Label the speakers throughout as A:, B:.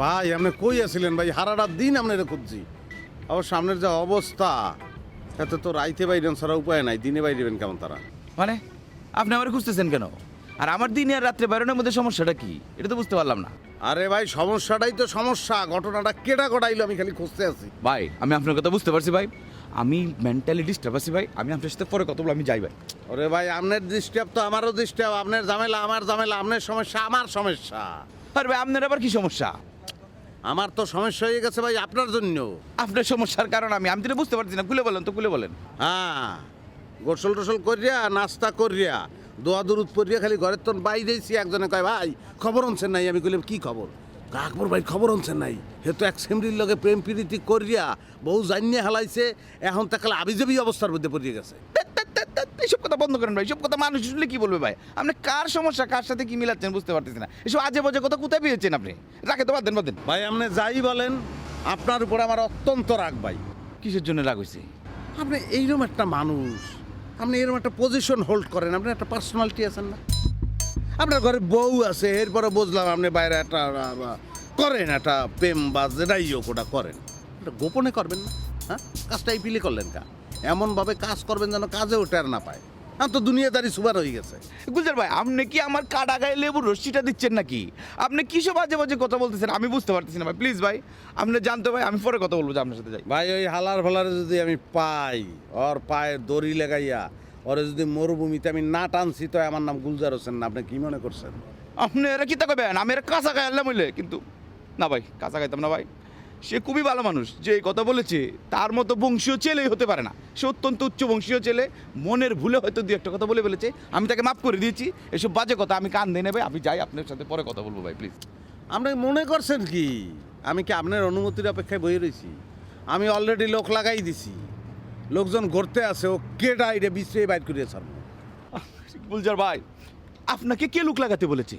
A: ভাই আপনি কই আছিলেন ভাই? সারাটা দিন আপনার খুঁজছি। আবার সামনের যে অবস্থা, এতে তো রাইতে বাইরেন ছাড়া উপায় নাই। দিনে বাইরেবেন কেমন তারা?
B: মানে আপনি আমার খুঁজতেছেন কেন? আর আমার দিনে আর রাত্রে বেরোনোর মধ্যে সমস্যাটা কি, এটা তো বুঝতে পারলাম না।
A: আরে ভাই সমস্যাটাই তো সমস্যা। ঘটনাটা কেডা ঘটাইলো আমি খালি খুঁজতে আছি।
B: ভাই আমি আপনার কথা বুঝতে পারছি ভাই, আমি মেন্টালি ডিস্টার্ব আছি ভাই। আমি আপনার সাথে পরে কথা বলবো, আমি যাই ভাই।
A: ওরে ভাই আপনার ডিস্টার্ব তো আমারও ডিস্টার্ব। আপনার ঝামেলা আমার ঝামেলা, আপনার সমস্যা আমার সমস্যা।
B: আর ভাই আপনার আবার কি সমস্যা?
A: আমার তো সমস্যা হয়ে গেছে ভাই আপনার জন্য।
B: আপনার সমস্যার কারণ আমি আমি তো বুঝতে পারছি না। খুলে বলেন তো, খুলে বলেন।
A: হ্যাঁ, গোসল টোসল করিয়া নাস্তা করিয়া দোয়া দুরুদ পড়িয়া খালি ঘরের তো বাইরেছি। একজনে কয় ভাই খবর আনছেন নাই? আমি কইলাম কি খবর? আকবর ভাই খবর আনছেন নাই? হে তো এক সেমরির লগে প্রেম প্রীতি করিয়া বউ জানিয়ে হালাইছে। এখন তাকালে আবিজাবি অবস্থার মধ্যে পড়িয়ে গেছে।
B: এইসব কথা বন্ধ করেন ভাই। এইসব কথা মানুষ শুনলে কি বলবে ভাই? আপনি কার সমস্যা কার সাথে কি মিলাচ্ছেন বুঝতে পারতেছি না। এসব আজে বাজে কথা কোথায় পেয়েছেন আপনি? রাখে তো বাদ দেন, বাদ দেন
A: ভাই আপনি যাই বলেন, আপনার উপরে আমার অত্যন্ত রাগ ভাই।
B: কিসের জন্য রাগ হয়েছে?
A: আপনি এইরকম একটা মানুষ, আপনি এরকম একটা পজিশন হোল্ড করেন, আপনার একটা পার্সোনালিটি আছেন না? আপনার ঘরে বউ আছে, এরপরে বুঝলাম আপনি বাইরে একটা করেন একটা প্রেম বা যেটাই হোক ওটা করেন, এটা গোপনে করবেন না? হ্যাঁ, কাজটা এই পিলে করলেন কা? এমনভাবে কাজ করবেন যেন কাজেও টের না পায়। এখন তো দুনিয়াদারি সুবার হয়ে গেছে।
B: গুলজার ভাই আপনি কি আমার কাটা গায়ে লেবুর রশ্মিটা দিচ্ছেন নাকি? আপনি কিসব বাজে বাজে কথা বলতেছেন আমি বুঝতে পারতেছি না ভাই। প্লিজ ভাই আপনি জানতে ভাই, আমি পরে কথা বলবো যে আপনার সাথে যাই।
A: ভাই ওই হালার ফালারে যদি আমি পাই, ওর পায়ে দড়ি লাগাইয়া ওরে যদি মরুভূমিতে আমি না টানছি, তো আমার নাম গুলজার হোসেন না। আপনি কি মনে করছেন?
B: আপনি এরা কি তাকাবেন? আমি এরা কাঁচা গায়ে আনলাম হইলে কিন্তু না ভাই, কাঁচা খাইতাম না ভাই। সে খুবই ভালো মানুষ, যে এই কথা বলেছে তার মতো বংশীয় ছেলেই হতে পারে না। সে অত্যন্ত উচ্চ বংশীয় ছেলে, মনের ভুলে হয়তো দু একটা কথা বলে ফেলেছে, আমি তাকে মাফ করে দিয়েছি। এসব বাজে কথা আমি কান দিয়ে নেবে, আমি যাই, আপনার সাথে পরে কথা বলবো ভাই প্লিজ।
A: আপনি মনে করছেন কি আমি কি আপনার অনুমতির অপেক্ষায় বয়ে রয়েছি? আমি অলরেডি লোক লাগাই দিছি। লোকজন ঘুরতে আছে, ও কেডা এটা বিশ্রে বাইর করিয়ে ছাড়বো।
B: গুলজার ভাই আপনাকে কে লুক লাগাতে বলেছে?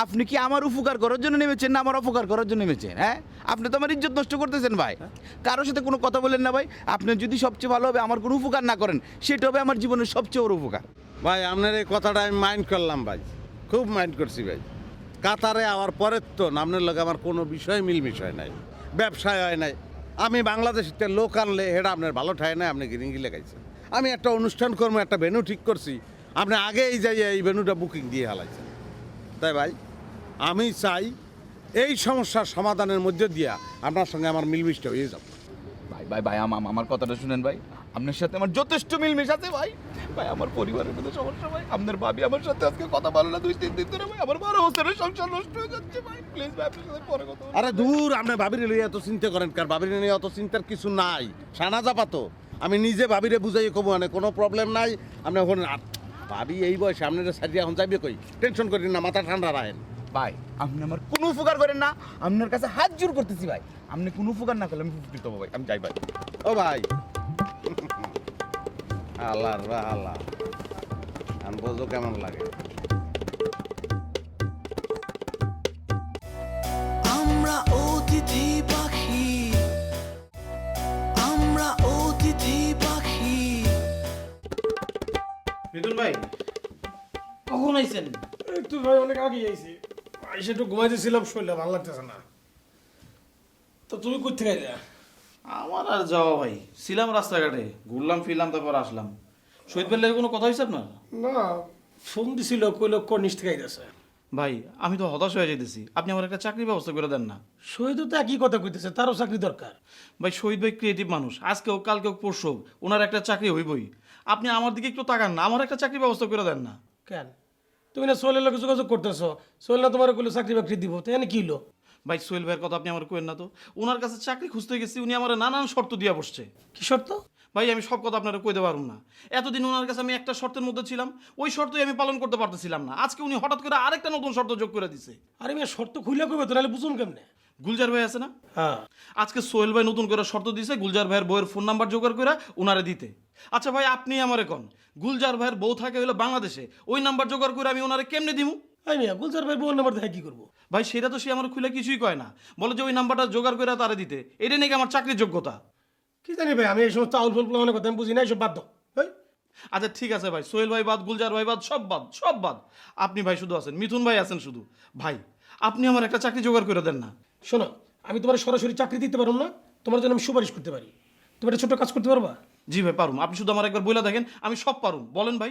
B: আপনি কি আমার উপকার করার জন্য নেমেছেন না আমার অপকার করার জন্য নেমেছেন? হ্যাঁ, আপনি তো আমার ইজ্জত নষ্ট করতেছেন ভাই। কারোর সাথে কোনো কথা বলেন না ভাই। আপনি যদি সবচেয়ে ভালো হবে আমার কোনো উপকার না করেন, সেটা হবে আমার জীবনের সবচেয়ে বড় উপকার।
A: ভাই আপনার এই কথাটা আমি মাইন্ড করলাম ভাই, খুব মাইন্ড করছি ভাই। কাতারে আওয়ার পরের তো আপনার লগে আমার কোনো বিষয় মিল বিষয় নাই, ব্যবসায় হয় নাই। আমি বাংলাদেশিতে লোক আনলে এটা আপনার ভালো ঠায় নাই, আপনি গিরিঙ্গি লেগাইছেন। আমি একটা অনুষ্ঠান করবো, একটা ভেন্যু ঠিক করছি, আপনি আগেই যাইয়া এই ভেন্যুটা বুকিং দিয়ে হালাইছেন। তাই ভাই আমি চাই এই সমস্যার সমাধানের মধ্যে দিয়া আপনার সঙ্গে আমার মিলমিশটা হয়ে যাবে।
B: ভাই ভাই ভাই আমার কথাটা শুনেন ভাই। আপনার সাথে আমার যথেষ্ট মিলমিশ আছে ভাই। ভাই আমার পরিবারের মধ্যে সমস্যা ভাই। আপনার ভাবি আমার সাথে আজকে কথা বলে না 2-3 দিন ধরে ভাই। আমার 12 বছরের সংসার নষ্ট হয়ে যাচ্ছে ভাই। প্লিজ ভাই আপনার সাথে পরে কথা বলবো।
A: আরে দূর, আপনি ভাবিরে লইয়া এত চিন্তা করেন কার? ভাবিরে নিয়ে অত চিন্তার কিছু নাই। সানা জাপাতো আমি নিজে ভাবিরে বুঝাই কব, মানে কোনো প্রবলেম নাই। আপনি এখন ভাবি এই বয়সে আপনার সাইডে এখন যাইবে কই? টেনশন করেন না, মাথা ঠান্ডা রাখেন।
B: ভাই আপনি আমার কোনো উপকার করেন না, আপনার কাছে হাত জোর করতেছি ভাই। আপনি কোনো উপকার না করলে আমি উপকৃত হবো ভাই। আমি যাই ভাই।
A: ও ভাই আল্লাহ রা আল্লাহ, আমি বোঝো কেমন লাগে।
C: আমরা অতিথি পাখি, আমরা অতিথি পাখি।
D: মিথুন ভাই
E: কখন আইছেন?
D: একটু ভাই অনেক আগে আইছি। এসে একটু ঘুমাইতেছিলাম, শরীরটা ভালো লাগতেছে না। তো তুমি কই থেকে আইলা?
E: আমার আর যাওয়া ভাই, ছিলাম রাস্তাঘাটে, ঘুরলাম ফিরলাম তারপর আসলাম। শহীদ বেলার কোনো কথা হয়েছে আপনার?
D: না, ফোন দিছিল, কইলো কর্নিশ থেকে আইতেছে।
E: ভাই আমি তো হতাশ হয়ে যেতেছি, আপনি আমার একটা চাকরির ব্যবস্থা করে দেন না।
D: শহীদ তো একই কথা কইতেছে, তারও চাকরি দরকার।
E: ভাই শহীদ ভাই ক্রিয়েটিভ মানুষ, আজকে হোক কালকে হোক পরশু হোক ওনার একটা চাকরি হইবই। আপনি আমার দিকে একটু তাকান না, আমার একটা চাকরির ব্যবস্থা করে দেন না।
D: কেন তুমি না সোহেলের লোক যোগাযোগ করতেছো? সোহেল না তোমার কইলো চাকরি বাকরি দিব, তো এনে কি হলো?
E: ভাই সোহেল ভাইয়ের কথা আপনি আমার কইেন না তো। ওনার কাছে চাকরি খুঁজতে গেছি, উনি আমার নানান শর্ত দিয়ে বসছে।
D: কি শর্ত?
E: ভাই আমি সব কথা আপনারা কইতে পারুম না। এতদিন ওনার কাছে আমি একটা শর্তের মধ্যে ছিলাম, ওই শর্তই আমি পালন করতে পারতেছিলাম না। আজকে উনি হঠাৎ করে আরেকটা নতুন শর্ত যোগ করে দিছে।
D: আরে মেয়ে শর্ত খুইলা কইবে তো, নাহলে বুঝুন কেমনে?
E: গুলজার ভাই আছে না,
D: হ্যাঁ,
E: আজকে সোহেল ভাই নতুন করে শর্ত দিছে গুলজার ভাইয়ের বউয়ের ফোন নাম্বার জোগাড় করে ওনারে দিতে। আচ্ছা ভাই আপনি আমারে কোন, গুলজার ভাইয়ের বউ থাকে হলো বাংলাদেশে, ওই নাম্বার জোগাড় করে আমি ওনারে কেমনে দিমু?
D: এই মিয়া গুলজার ভাই বোন নাম্বার দেখে কি করবো?
E: ভাই সেটা তো সে আমার খুলে কিছুই কয় না, বলে যে ওই নাম্বারটা জোগাড় করে তারে দিতে। এটা নাকি আমার চাকরির যোগ্যতা।
D: কি জানি ভাই, আমি এই সমস্ত আউল ফুল প্লানের কথা আমি বুঝি না, এইসব বাদ দাও। এই,
E: আচ্ছা ঠিক আছে ভাই, সোহেল ভাই বাদ, গুলজার ভাই বাদ, সব বাদ, সব বাদ। আপনি ভাই শুধু আছেন, মিথুন ভাই আছেন শুধু। ভাই আপনি আমার একটা চাকরি জোগাড় করে দেন না।
D: শোনো, আমি তোমার সরাসরি চাকরি দিতে পারবো না, তোমার জন্য আমি সুপারিশ করতে পারি। তুমি একটা ছোট কাজ করতে পারবা?
E: জি ভাই পারুম, আপনি শুধু আমার একবার বইলা দেখেন, আমি সব পারুম। বলেন ভাই।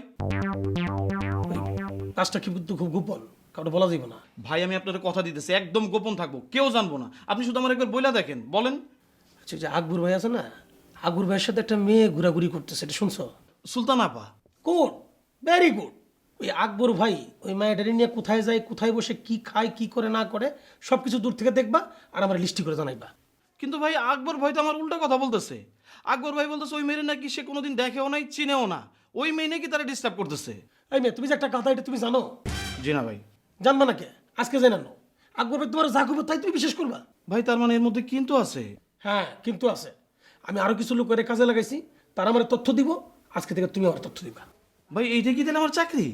D: কাজটা কিন্তু খুব গোপন, কাউকে বলা যাবে না।
E: ভাই আমি আপনার কথা দিতেছি, একদম গোপন থাকবো, কেউ জানবো না। আপনি শুধু আমার একবার বইলা দেখেন, বলেন।
D: আচ্ছা, যে আকবর ভাই আছে না, আকবর ভাইয়ের সাথে একটা মেয়ে ঘোরাঘুরি করতেছে, এটা শুনছো?
E: সুলতান আপা।
D: Good, very good. ওই আকবর ভাই ওই মায়াটারি নিয়ে কোথায় যায়, কোথায় বসে কি খায়, কি করে না করে সব কিছু দূর থেকে দেখবা আর আমার লিস্টি করে জানাইবা।
E: কিন্তু ভাই আকবর ভাই তো আমার উল্টা কথা বলতেছে। আকবর ভাই বলতেছে ওই মেয়ে নাকি সে কোনোদিন দেখেও নাই, চিনেও না, ওই মেয়ে নাকি তারা ডিস্টার্ব করতেছে।
D: এই মেয়ে, তুমি যে একটা কথা, এটা তুমি জানো?
E: জি না ভাই।
D: জানবা না কে? আজকে জানানো। আকবর ভাই তোমার যা করবো তাই তুমি বিশ্বাস করবা?
E: ভাই তার মানে এর মধ্যে কিন্তু আছে।
D: হ্যাঁ, কিন্তু আছে। আমি আরো কিছু লোক করে কাজে লাগাইছি, তারা আমার তথ্য দিব। আজকে থেকে তুমি আমার তথ্য দিবা।
E: ভাই এইটা কি দিলে আমার চাকরি?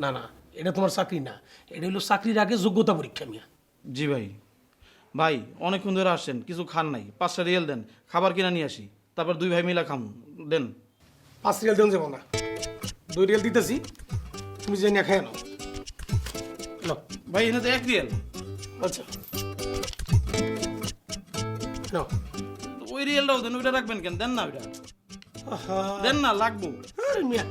D: না না, এটা তোমার চাকরি না, এটা হলো চাকরির আগে যোগ্যতা পরীক্ষা। মিয়া
E: জি ভাই। ভাই অনেকক্ষণ ধরে আসছেন, কিছু খান নাই, 5টা রিয়েল দেন, খাবার কিনা নিয়ে আসি, তারপর 2 ভাই মিলা খাম। দেন।
D: 5 রিয়াল দেন যাবো না, 2 রিয়াল দিতেছি, তুমি যে নিয়ে খাই নাও। নাও।
E: ভাই এনে তো 1 রিয়েল।
D: আচ্ছা নাও।
E: ওই রিয়েলটাও দেন, ওইটা রাখবেন কেন? দেন না ওইটা,
D: আহা,
E: দেন না, লাগবো।
D: আরে মিয়া।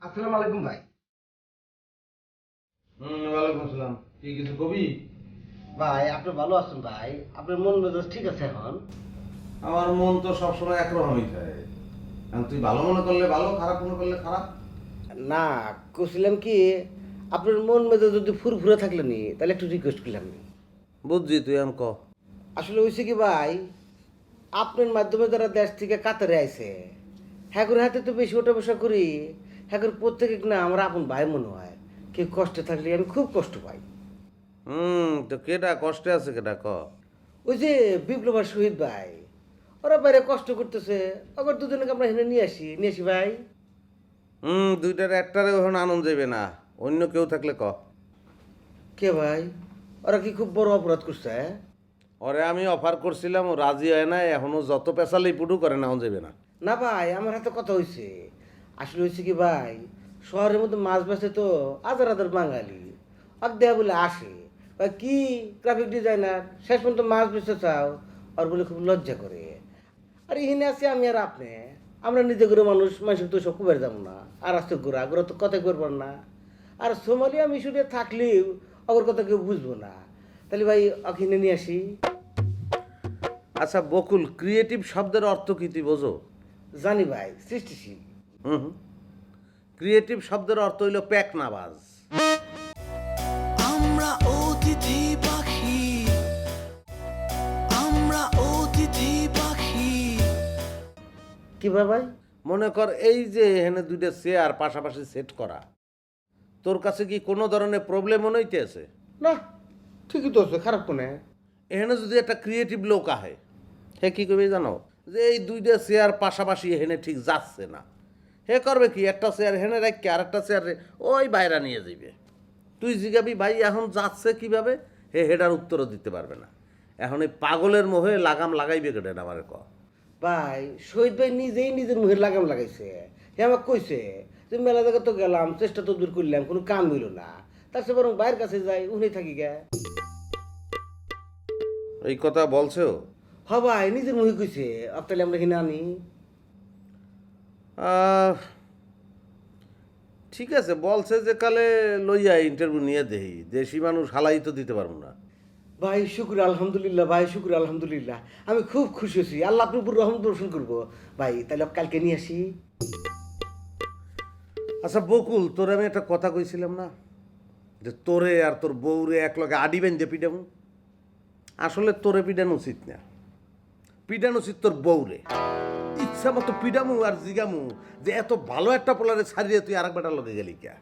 F: আসসালামু আলাইকুম ভাই।
A: ওয়ালাইকুম আসসালাম। কি কিছু কবি?
F: ভাই আপনি ভালো আছেন ভাই? আপনার মন মেজাজ ঠিক আছে এখন?
A: আমার মন তো সবসময় একরকমই থাকে। এখন তুই ভালো মনে করলে ভালো, খারাপ মনে করলে খারাপ।
F: না, কইছিলাম কি, আপনার মন মেজাজ যদি ফুরফুরে থাকলে নি তাহলে একটু রিকোয়েস্ট করলাম নি।
A: বুঝছি, তুই আম ক।
F: আসলে হয়েছে কি ভাই, আপনার মাধ্যমে যারা দেশ থেকে কাতারে আইছে, হ্যাঁকুর হাতে তো বেশি ওঠা বসা করি, হ্যাঁকুর প্রত্যেকে না আমার আপন ভাই মনে হয়। কেউ কষ্টে থাকলে আমি খুব কষ্ট পাই।
A: তো কেডা কষ্টে আছে, কেডা ক।
F: ওই যে বিপ্লব আর শহীদ ভাই, ওরা বাইরে কষ্ট করতেছে, আবার দুজনকে আমরা এখানে নিয়ে আসি ভাই।
A: দুইটার একটারে ওখানে আনন্দ যাবে না, অন্য কেউ থাকলে ক।
F: কে ভাই? ওরা কি খুব বড় অপরাধ করছে?
A: ওরে আমি অফার করছিলাম, ও রাজি হয় না, এখনো যত পেশালেই পুটু করে না যাবে না।
F: না ভাই, আমার হাতে কথা হয়েছে। আসলে হয়েছে কি ভাই, শহরের মধ্যে মাছ বেচে তো হাজার হাজার বাঙালি, আর দেয়া বলে আসে ভাই, কি গ্রাফিক ডিজাইনার, শেষ পর্যন্ত মাছ বেচতে চাও, আর বলে খুব লজ্জা করে। আর এখানে আছি আমি আর আপনি, আমরা নিজে করে মানুষ, মানুষের তো সব কুবের যাবো না, আর আসতে ঘোরা ঘোরা তো কথা করবার না। আর সোমালিয়া মিশরে থাকলেও ওর কথা কেউ বুঝবো না। তাহলে ভাই ওখানে নিয়ে আসি।
A: আচ্ছা বকুল, ক্রিয়েটিভ শব্দের অর্থ কি তুই বোঝো?
F: জানি ভাই, সৃষ্টিশীল।
A: ক্রিয়েটিভ শব্দের অর্থ হইল প্যাকনাবাজ।
C: আমরা অতিথি পাখি, আমরা অতিথি পাখি।
F: কি ভাই?
A: মনে কর এই যে এখানে দুইটা চেয়ার পাশাপাশি সেট করা, তোর কাছে কি কোনো ধরনের প্রবলেম মনে হইতেছে?
F: না, ঠিকই তো আছে, খারাপ কোনে।
A: এখানে যদি একটা ক্রিয়েটিভ লোক আহে, হে কি করবে জানো? যে এই দুইটা চেয়ার পাশাপাশি এখানে ঠিক যাচ্ছে না, হে করবে কি, একটা চেয়ার হেনে রাখকে আর একটা চেয়ার ওই বাইরা নিয়ে যাবে। তুই জিগাবি ভাই এখন যাচ্ছে কিভাবে, হে হেডার উত্তরও দিতে পারবে না। এখন এই পাগলের মোহে লাগাম লাগাইবে কেটে আমার ক।
F: ভাই শহীদ ভাই নিজেই নিজের মুখের লাগাম লাগাইছে। হে আমাকে কইছে যে মেলা জায়গা তো গেলাম, চেষ্টা তো দূর করলাম, কোনো কাম হইল না, তার সে বরং বাইরের কাছে যাই, উনি থাকি গে।
A: এই কথা বলছো?
F: হ ভাই, নিজের মুখে কইছে, তাহলে আমরা কিনে আনি।
A: ঠিক আছে, বলছে যে কালে লইয়া ইন্টারভিউ নিয়ে দেই, দেশি মানুষ হালাই তো দিতে পারবো না।
F: ভাই শুক্র আলহামদুলিল্লাহ, ভাই শুক্র আলহামদুলিল্লাহ, আমি খুব খুশি হয়েছি, আল্লাহ আপনার উপর রহমত বর্ষণ করবো। ভাই তাহলে কালকে নিয়ে আসি।
A: আচ্ছা বকুল, তোরে আমি একটা কথা কইছিলাম না, যে তোরে আর তোর বউরে একলগে আডি বেঁধে পিডামু? আসলে তোরে পিডানো উচিত না, পিডানো উচিত তোর বউরে। ইচ্ছা মতো পিডামু আর জিগামু যে এত ভালো একটা পোলারে ছাড়িয়ে তুই আরেক বেটার লগে গেলি কে?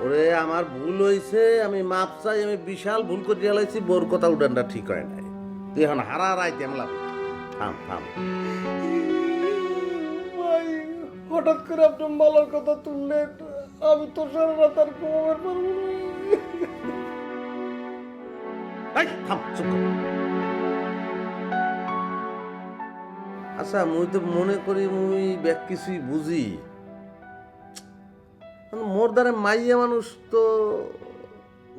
A: ওরে আমার ভুল হয়েছে, আমি মাপ চাই, আমি বিশাল ভুল করে জ্বালাইছি, বোর কথা উডানটা ঠিক হয় নাই। তুই এখন হারা রাইতে আমলা থাম থাম।
F: হঠাৎ করে আপনি মালার কথা তুললেন, আমি তো সারা রাত আর ঘুমাবার পারবো না।
A: এই, থাম, চুপ কর। আচ্ছা মুই তো মনে করি মুই ব্যাক কিছুই বুঝি, মোর দ্বারা মাইয়া মানুষ তো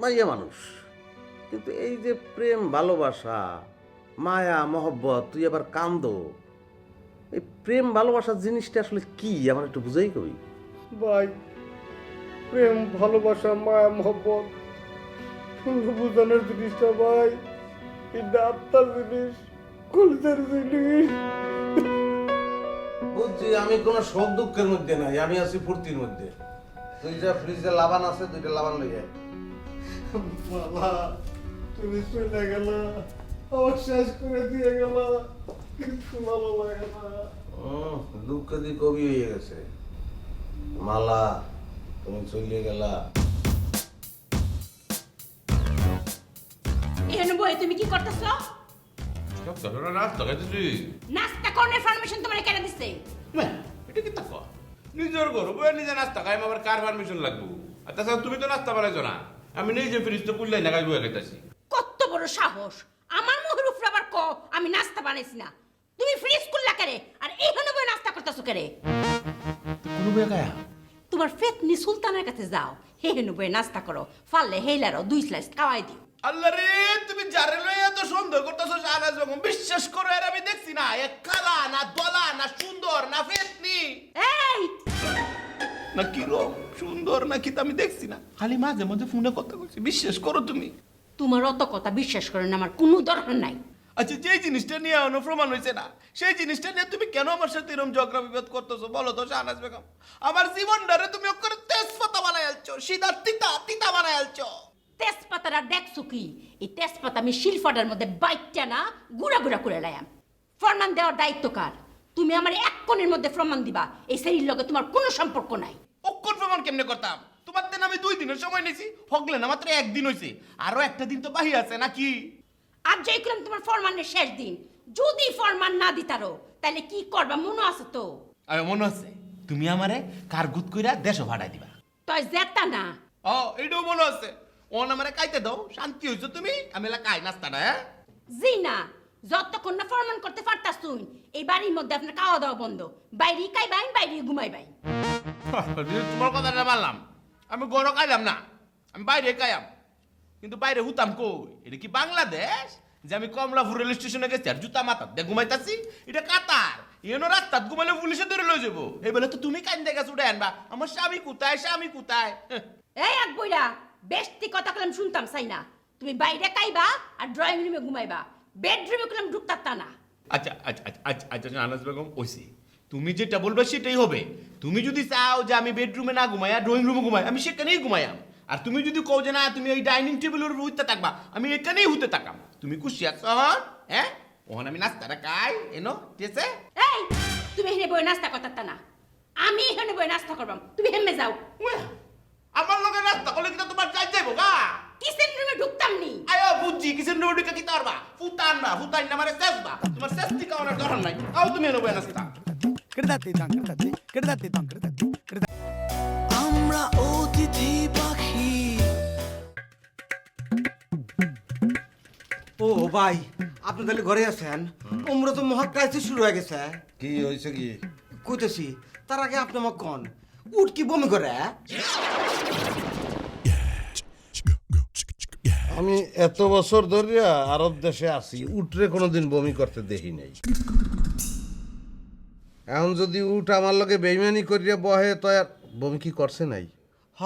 A: মাইয়া মানুষ, কিন্তু এই যে প্রেম ভালোবাসা মায়া মহব্বত, তুই আবার কান্দ, এই প্রেম ভালোবাসার জিনিসটা আসলে কি আমার একটু বুঝাই কবি।
F: ভাই, প্রেম ভালোবাসা মায়া মহব্বত বুঝানোর জিনিসটা ভাই, এটা আত্মার জিনিস, কলিজার জিনিস।
A: বুঝছি, আমি কোনো শোক দুঃখের মধ্যে নাই, আমি আছি ফুর্তির মধ্যে। দুইটা ফ্রিজে লাবান আছে, দুইটা লাবান লইয়া।
F: বাবা, তুমি চলে গেলা, আমার শেষ করে দিয়ে গেলা, কিছু ভালো লাগে না।
A: দুঃখ দিয়ে কবি হয়ে গেছে। মালা, তুমি চলে গেলা।
G: এখানে বই তুমি কি করতেছ?
H: নাস্তা খাইতেছি।
G: নাস্তা করার পারমিশন তোমার কেন দিছে?
H: এটা কি তাকো? নিজের ঘর বই নিজে নাস্তা খাই, আবার কার পারমিশন লাগবো? আর তাছাড়া তুমি তো নাস্তা বানাইছো না, আমি নিজে ফ্রিজ তো কুল্লাই না, বই খাইতেছি।
G: কত বড় সাহস! আমার মুখের উপর আবার ক আমি নাস্তা বানাইছি না। তুমি ফ্রিজ খুললা করে আর এইখানে বই নাস্তা করতেছো করে?
D: কোনো বই গায়া
G: তোমার ফেতনি সুলতানের কাছে যাও, হেহেনু বই নাস্তা করো, পারলে হেইলারও 2 স্লাইস খাওয়াই দিও।
B: আল্লাহ রে, তুমি যারে লইয়া এত সন্দেহ করতেছো শাহনাজ বেগম, বিশ্বাস করো এর আমি দেখছি না, এ কালা না দলা না সুন্দর না ফেতনি
G: এই
B: না কিরম সুন্দর না কি তা আমি দেখছি না, খালি মাঝে মাঝে ফোনে কথা বলছি, বিশ্বাস করো তুমি।
G: তোমার অত কথা বিশ্বাস করেন আমার কোনো দরকার নাই।
B: আচ্ছা, যে জিনিসটা নিয়ে এখনো প্রমাণ হয়েছে না, সেই জিনিসটা নিয়ে তুমি কেন আমার সাথে এরকম ঝগড়া বিবাদ করতেছো বলো তো শাহনাজ বেগম? আমার জীবনটারে তুমি ওকে তেজপাতা বানাই আলছো, সিধা তিতা তিতা বানাই আলছো।
G: তেজপাতাটা দেখছো কি? এই তেজপাতা আমি শিলফাটার মধ্যে বাইকটা না গুড়া গুড়া করে লাইম। ফরমান দেওয়ার দায়িত্ব কার? তুমি আমার এক কোণের মধ্যে প্রমাণ দিবা এই সেরির লগে তোমার কোনো সম্পর্ক নাই।
B: অক্ষর প্রমাণ কেমনে করতাম? তোমার দেন আমি 2 দিনের সময় নিয়েছি, হগলে না মাত্র 1 দিন হয়েছে, আরো একটা দিন তো বাহি আছে নাকি?
G: আর যেই করলাম তোমার ফরমানের শেষ দিন, যদি ফরমান না দিতারো তাহলে কি করবা মনে আছে তো?
B: আমি মনে আছে তুমি আমারে কারগুত কইরা দেশও ভাড়াই দিবা।
G: তই জেতা না।
B: ও, এইটাও মনে আছে। ওন আমারে কাইতে দাও, শান্তি হইছো তুমি, আমি এলা কাই নাস্তা না। হ্যাঁ
G: জি না, যতক্ষণ না ফরমান করতে পারতাস তুই এই বাড়ির মধ্যে আপনার খাওয়া দাওয়া বন্ধ, বাইরে খাইবাই বাইরে ঘুমাইবাই।
B: তোমার কথাটা মানলাম, আমি গরো খাইলাম না, আমি বাইরে খাইলাম, কিন্তু বাইরে হুতাম কই? এটা কি বাংলাদেশ যে আমি কমলাপুর রেল স্টেশনে গেছি আর জুতা মাথা দিয়ে ঘুমাইতাছি? এটা কাতার, এনো রাস্তাত ঘুমাইলে পুলিশে ধরে লয়ে যাবো। এই বলে তো তুমি কান্দে গেছো উঠে আনবা, আমার স্বামী কোথায়, স্বামী কোথায়?
G: এই এক বইরা বেশটি কথা কলম শুনতাম চাই না। তুমি বাইরে খাইবা আর ড্রয়িং রুমে ঘুমাইবা, বেডরুমে কলম ঢুকতাম না।
B: আচ্ছা আচ্ছা আচ্ছা আচ্ছা আচ্ছা শাহনাজ বেগম, ওইসি তুমি যেটা বলবে সেটাই হবে। তুমি যদি চাও যে আমি বেডরুমে না ঘুমাই আর ড্রয়িং রুমে ঘুমাই, আমি সেখানেই ঘুমাইয়াম। আর তুমি যদি কও যে না তুমি ওই ডাইনিং টেবিলের উপর হইতে থাকবা, আমি এখানেই হতে থাকাম। তুমি খুশি আছো? হ্যাঁ, ওখানে আমি নাস্তাটা খাই এনো, ঠিক আছে?
G: এই তুমি হেনে বই নাস্তা করতা না, আমি হেনে বই নাস্তা করবাম, তুমি হেমে যাও।
B: উয়া, আমার লগে নাস্তা করলে কিন্তু তোমার যাই যাইবো গা।
G: কিচেন রুমে ঢুকতাম নি।
B: আয়ো বুঝছি, কিসের নোডিকা কি তারবা ফুতান না ফুতাই না মানে চেষ্টা, তোমার চেষ্টি কাওয়ার দরকার নাই। আও তুমি এনো বই নাস্তা।
C: আমরা অতিথি পাখি।
F: ও ভাই, আপনি তাহলে ঘরে আছেন? আমরা তো মহা ক্রাইসিস শুরু হয়ে গেছে।
A: কি হয়েছে কি?
F: কইতেছি, তার আগে আপনি আমাকে কন, উঠ কি বমি করে?
A: আমি এত বছর ধরে আরব দেশে আছি, উটরে কোনোদিন বমি করতে দেখি নাই। এখন যদি উট আমার লগে বেইমানি করিয়া বহে তো আর বমি কি করছে নাই?
F: হ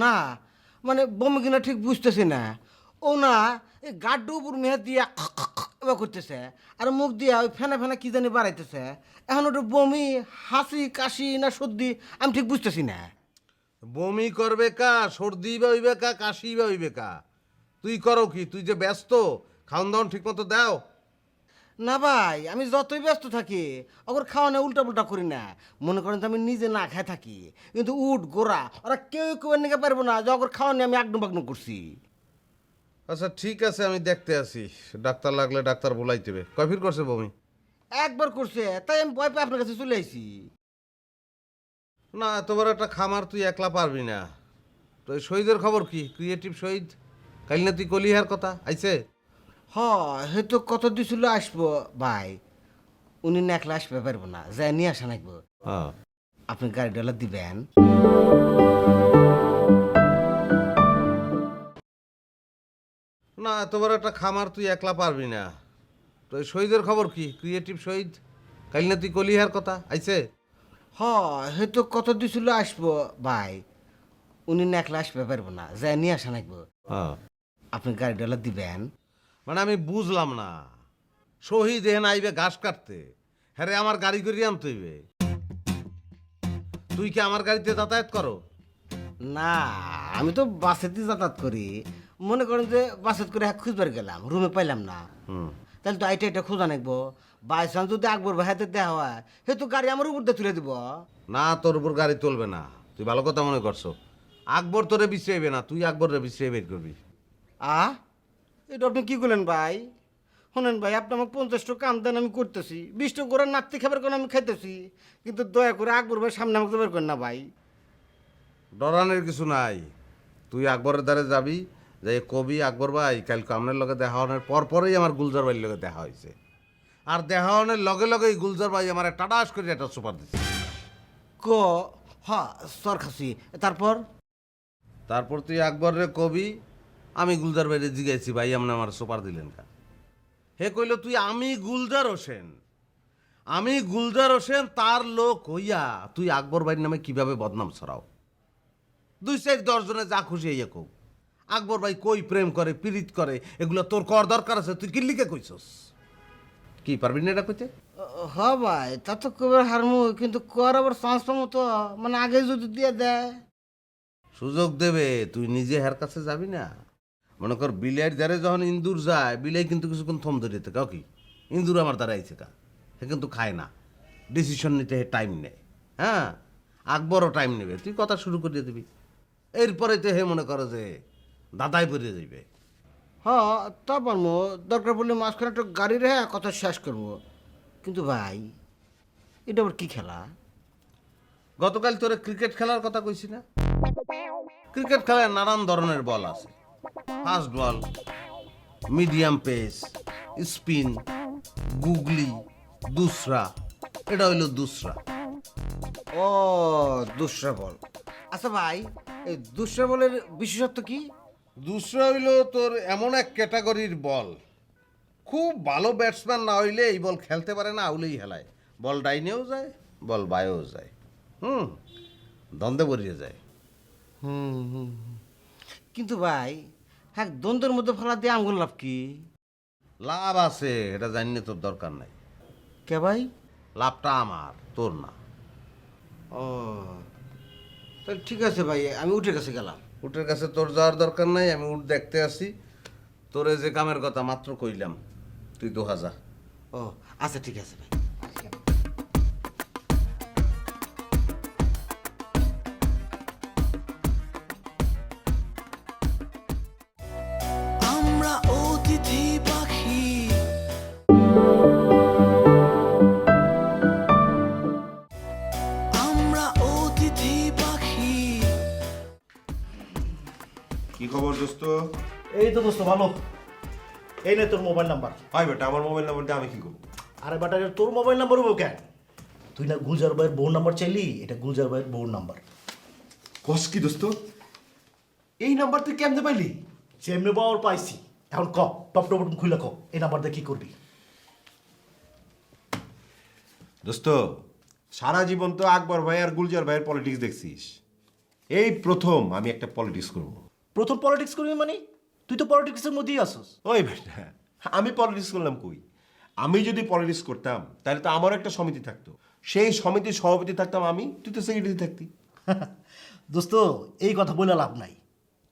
F: না, মানে বমি কিনা ঠিক বুঝতেছি না। ও না, এই গাড্ডু উপর মেহে দিয়া এবার করতেছে আর মুখ দিয়া ওই ফেনা ফেনা কি জানি বাড়াইতেছে। এখন ওটা বমি, হাসি, কাশি না সর্দি আমি ঠিক বুঝতেছি না।
A: বমি করবে কা, সর্দি বা হইবে কা, কাশি বা হইবে কা? তুই করো কি? তুই যে ব্যস্ত, খাওন দাওন ঠিক মতো দাও।
F: না ভাই, আমি যতই ব্যস্ত থাকি ওর খাওয়ানো উল্টা পুল্টা করি না। মনে করেন তো আমি নিজে না খাই থাকি, কিন্তু উঠ গোড়া ওরা কেউ কেউ নিতে পারবো না যে ওর খাওয়ানো আমি আগনু বাগনু করছি।
A: আচ্ছা ঠিক আছে, আমি দেখতে আসি, ডাক্তার লাগলে ডাক্তার বলাইতে হবে। কয় ফির করছে বমি?
F: একবার করছে, তাই আমি ভয় পেয়ে আপনার কাছে চলে আইছি।
A: না, এত বড় একটা খামার তুই একলা পারবি না। তো এই শহীদের খবর কি? ক্রিয়েটিভ শহীদ কাল না তুই কলিহার কথা আইছে?
F: হ হয়তো কত দিছিল আসবো ভাই, উনি না একলা আসবে পারবো না, যাই নিয়ে আসা নাকবো।
A: হ্যাঁ।
F: আপনি গাড়িটা দিবেন?
A: না, এত বড় একটা খামার তুই একলা পারবি না। তো এই শহীদের খবর কি? ক্রিয়েটিভ শহীদ কাল না তুই কলিহার কথা আইছে?
F: হ হয়তো কত দিছিল আসবো ভাই, উনি না একলা আসবে পারবো না, যাই নিয়ে আসা নাকবো।
A: হ্যাঁ।
F: আপনি গাড়িটা দিবেন?
A: মানে আমি বুঝলাম না, শহীদ এহেন আইবে ঘাস কাটতে, হ্যাঁ রে আমার গাড়ি করে আনতে হইবে? তুই কি আমার গাড়িতে যাতায়াত করো?
F: না, আমি তো বাসেতে যাতায়াত করি। মনে করেন যে বাসেত করে খুঁজবার গেলাম, রুমে পাইলাম না, তাহলে তো এটা খোঁজা নাকবো। বাই চান্স যদি আকবর ভাই হাতে দেওয়া হয়, সে তো গাড়ি আমার উপর দিয়ে তুলে দিব।
A: না, তোর উপর গাড়ি তুলবে না, তুই ভালো কথা মনে করছো। আকবর তোরে বিশ্রাইবে না, তুই আকবরের বিশ্রাই বের করবি।
F: এটা আপনি কি করলেন ভাই? শোনেন ভাই, আপনি আমাকে 50 টাকা কাম দেন, আমি করতেছি। 20 টাকা করে নাতি খাবার কোনো আমি খাইতেছি, কিন্তু দয়া করে আকবর ভাই সামনে আমাকে বের করেন না ভাই।
A: ডরানের কিছু নাই, তুই আকবরের দ্বারে যাবি, যে কবি আকবর ভাই কালকে আপনার লগে দেখা হওয়ার পরপরেই আমার গুলজার ভাইয়ের লগে দেখা হয়েছে, আর দেখা হওয়ার লগে লগেই গুলজার ভাই আমার টাটাস করে একটা সুপার দিচ্ছে।
F: সর খাসি। তারপর
A: তুই আকবরের কবি আমি গুলজার ভাইরে জিগাইছি, ভাই আপনি আমার সুপার দিলেন কা? হে কইল তুই আমি গুলজার হোসেন তার লোক হইয়া তুই আকবর ভাইয়ের নামে কিভাবে বদনাম ছড়াও? 2-4-10 জনে যা খুশি হইয়া কও, আকবর ভাই কই প্রেম করে পীড়িত করে, এগুলো তোর কর দরকার আছে? তুই কি লিখে কইছস? কি পারবি না এটা কইতে?
F: ভাই তা তো কবে হারমু, কিন্তু কর আবার চান্স পাবো তো, মানে আগে যদি দিয়ে দেয়।
A: সুযোগ দেবে, তুই নিজে হের কাছে যাবি না। মনে কর বিলের দ্বারে যখন ইন্দুর যায়, বিলাই কিন্তু কিছুক্ষণ থম ধরে কাও কি ইন্দুর আমার দ্বারা আইছে কা, সে কিন্তু খায় না, ডিসিশন নিতে টাইম নেয়। হ্যাঁ, আকবরও টাইম নেবে, তুই কথা শুরু করিয়ে দিবি, এরপরে তো হে মনে করো যে দাদাই পড়ে যাইবে।
F: তা পারবো, দরকার পড়লে মাঝখানে একটা গাড়ি রেখে কথা শেষ করবো। কিন্তু ভাই এটা আবার কি খেলা?
A: গতকাল তোরে ক্রিকেট খেলার কথা কইছি না? ক্রিকেট খেলায় নানান ধরনের বল আছে, ফাস্ট বল, মিডিয়াম পেস, স্পিন, গুগলি, দুসরা। এটা হইল দুসরা।
F: দুসরা বল। আচ্ছা ভাই, এই দুসরা বলের বিশেষত্ব কি?
A: দুসরা হইল তোর এমন এক ক্যাটাগরির বল, খুব ভালো ব্যাটসম্যান না হইলে এই বল খেলতে পারে না, আউলেই হেলায়। বল ডাইনেও যায়, বল বায়েও যায়, দ্বন্দ্বে বরিয়ে যায়।
F: কিন্তু ভাই হ্যাঁ, দ্বন্দ্বের মধ্যে ফেলা দিয়ে আঙ্গুল লাভ কি?
A: লাভ আছে, এটা জানিয়ে তোর দরকার নাই।
F: কে ভাই?
A: লাভটা আমার, তোর না।
F: তাহলে ঠিক আছে ভাই, আমি উঠে কাছে গেলাম।
A: উটের কাছে তোর যাওয়ার দরকার নাই, আমি উট দেখতে আসি। তোরে যে কামের কথা মাত্র কইলাম, তুই তো হাজা।
F: আচ্ছা ঠিক আছে ভাই।
C: আমরা অতিথি পাখি আমরা অতিথি পাখি
I: কি খবর দোস্ত?
J: এই তো দোস্ত ভালো। এই নে তোর মোবাইল নাম্বার।
I: ভাই বেটা, আমার মোবাইল নাম্বার দিয়ে আমি কি করবো?
J: আরে বেটা, তোর মোবাইল নাম্বার হবো কেন? তুই না গুলজার ভাইয়ের বউর নাম্বার চাইলি, এটা গুলজার ভাইয়ের বউর নাম্বার।
I: কস কি দোস্ত? এই নাম্বার তুই কেমনে পাইলি?
J: যেমনি পাওয়ার পাইছি। এখন ক, টপ টপ খুলে ক, এই নাম্বার দিয়ে কি করবি?
I: দোস্ত, সারা জীবন তো আকবর ভাই আর গুলজার ভাইয়ের পলিটিক্স দেখছিস, এই প্রথম আমি একটা পলিটিক্স করবো।
J: প্রথম পলিটিক্স করবি মানে? তুই তো পলিটিক্সের মধ্যেই আসস।
I: ওই বেটা, আমি পলিটিক্স করলাম কই? আমি যদি পলিটিক্স করতাম তাহলে তো আমার একটা সমিতি থাকতো, সেই সমিতির সভাপতি থাকতাম আমি, তুই তো সেক্রেটারি থাকতি।
J: দোস্ত, এই কথা বলে লাভ নাই।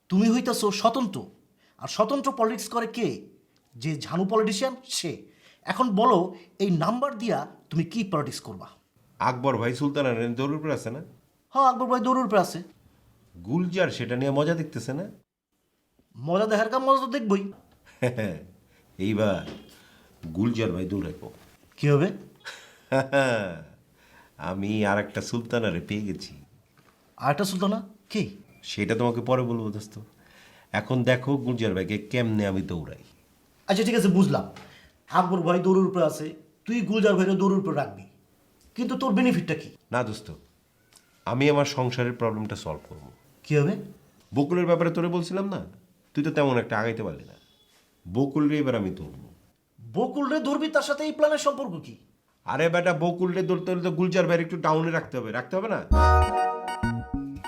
J: তুমি হইতেছো স্বতন্ত্র, আর স্বতন্ত্র পলিটিক্স করে কে? যে ঝানু পলিটিশিয়ান সে। এখন বলো, এই নাম্বার দিয়া তুমি কি পলিটিক্স করবা?
I: আকবর ভাই সুলতানের দৌড়ের উপর আছে না?
J: হ্যাঁ, আকবর ভাই দৌড়ের উপরে আছে।
I: গুলজার সেটা নিয়ে মজা দেখতেছে না?
J: মজা দেখার কাম, মজা তো দেখবই।
I: এইবার গুলজার ভাই দৌড়াইব।
J: কি হবে?
I: আমি আর একটা সুলতানারে পেয়ে গেছি।
J: আর একটা সুলতানা কি?
I: সেটা তোমাকে পরে বলবো দোস্ত। এখন দেখো গুলজার ভাইকে কেমনে আমি দৌড়াই।
J: আচ্ছা ঠিক আছে, বুঝলাম। আকবর ভাই দৌড়ের উপরে আছে, তুই গুলজার ভাইয়ের দৌড়ের উপরে রাখবি, কিন্তু তোর বেনিফিটটা কি?
I: না দোস্ত, আমি আমার সংসারের প্রবলেমটা সলভ করবো।
J: কি হবে?
I: বকুলের ব্যাপারে তোরে বলছিলাম না, তুই তো তেমন একটা আগাইতে পারলি না। বকুলরে এবার আমি ধরবো।
J: বকুল রে ধরবি, তার সাথে এই প্ল্যানের সম্পর্ক কি?
I: আরে বেটা, বকুলরে ধরতে হলে তো গুলজার ভাইয়ের একটু ডাউনে রাখতে হবে না?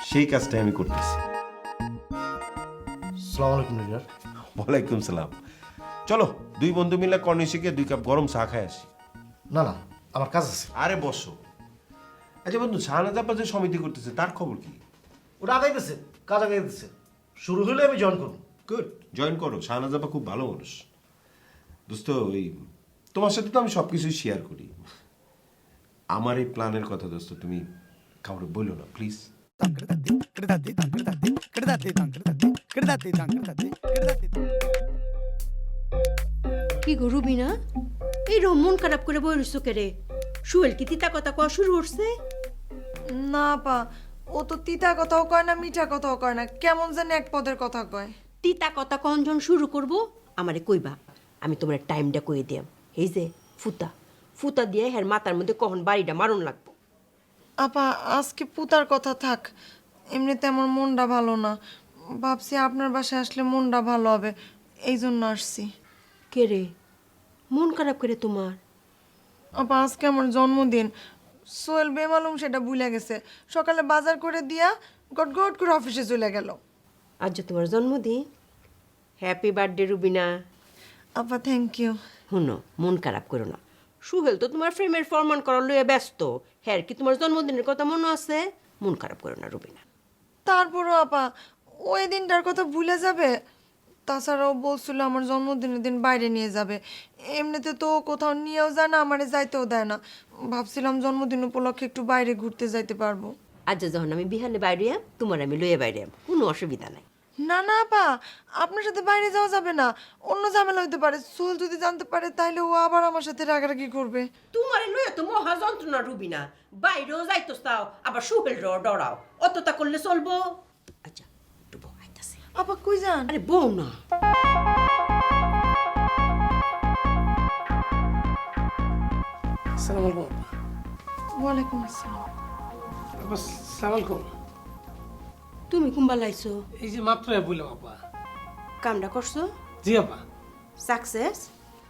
I: সেই কাজটাই আমি করতেছি।
J: সালাম আলাইকুম লিডার।
I: ওয়ালাইকুম সালাম। চলো দুই বন্ধু মিলে কর্নিশিকে 2 কাপ গরম চা খাই আসি।
J: না না, আমার কাজ আছে।
I: আরে বসো। আচ্ছা বন্ধু, শাহনাজ আপা যে সমিতি করতেছে তার খবর কি?
J: ওটা আগাইতেছে, কাজ আগাইতেছে। শুরু হলে আমি জয়েন করবো।
I: গুড, জয়েন করো। শাহনাজ আপা খুব ভালো মানুষ। দোস্ত, ওই তোমার সাথে তো আমি সব কিছুই শেয়ার করি। আমার এই প্ল্যানের কথা দোস্ত তুমি কাউকে বলো না প্লিজ।
G: কি গো রুবিনা, এই মন খারাপ করে বই রইছো কে রে? সুহেল কি তিতা কথা কওয়া শুরু করছে?
K: না আপা, ও তো তিতা কথাও কয় না, মিঠা কথাও কয় না, কেমন যেন এক পদের কথা কয়।
G: তিতা কথা কখন শুরু করব আমারে কইবা, আমি তোমার টাইমটা কই দিয়াম। এই যে ফুতা ফুতা দিয়ে হের মাথার মধ্যে কখন বাড়িটা মারণ লাগবো।
K: আপা আজকে পুতার কথা থাক, এমনিতে আমার মনটা ভালো না, ভাবছি আপনার বাসায় আসলে মনটা ভালো হবে, এই জন্য আসছি।
G: কে রে, মন খারাপ করে তোমার?
K: আপা আজকে আমার জন্মদিন, সোহেল বেমালুম সেটা ভুলে গেছে, সকালে বাজার করে দিয়া গট গট করে অফিসে চলে গেল।
G: আজ যে তোমার জন্মদিন, হ্যাপি বার্থডে রুবিনা।
K: আপা থ্যাংক ইউ।
G: শুনো, মন খারাপ করো না। সুহেল তো তোমার ফ্রেমের ফরমান করার লইয়া ব্যস্ত, হ্যাঁ কি তোমার জন্মদিনের কথা মনে আছে? মন খারাপ করো না রুবিনা।
K: তারপরও আপা ওই দিনটার কথা ভুলে যাবে? তাছাড়াও বলছিল আমার জন্মদিনের দিন বাইরে নিয়ে যাবে, এমনিতে তো কোথাও নিয়েও যায় না, আমারে যাইতেও দেয় না। ভাবছিলাম জন্মদিন উপলক্ষে একটু বাইরে ঘুরতে যাইতে পারবো।
G: আজ যখন আমি বিহালে বাইরে তোমার আমি লইয়া বাইরে কোনো অসুবিধা নাই।
K: না না আপা, আপনার সাথে বাইরে যাওয়া যাবে না, অন্য ঝামেলা হইতে পারে। সোহেল যদি জানতে পারে তাহলে ও আবার আমার সাথে রাগারাগি করবে।
G: তোমার লইয়া তো মহা যন্ত্রণা রুবিনা, বাইরেও যাইতো চাও আবার সুহেল ডরাও, অতটা করলে চলবো? আচ্ছা একটু বউ আইতাছে।
K: আপা কই যান?
G: আরে বউ না,
D: আসসালামু আলাইকুম।
K: ওয়ালাইকুম আসসালাম।
D: আপা আসসালামু আলাইকুম।
G: তুমি কুম্বা লাইছো?
D: এই যে মাত্র বললাম আপা।
G: কামটা করছো?
D: জি আপা।
G: সাকসেস?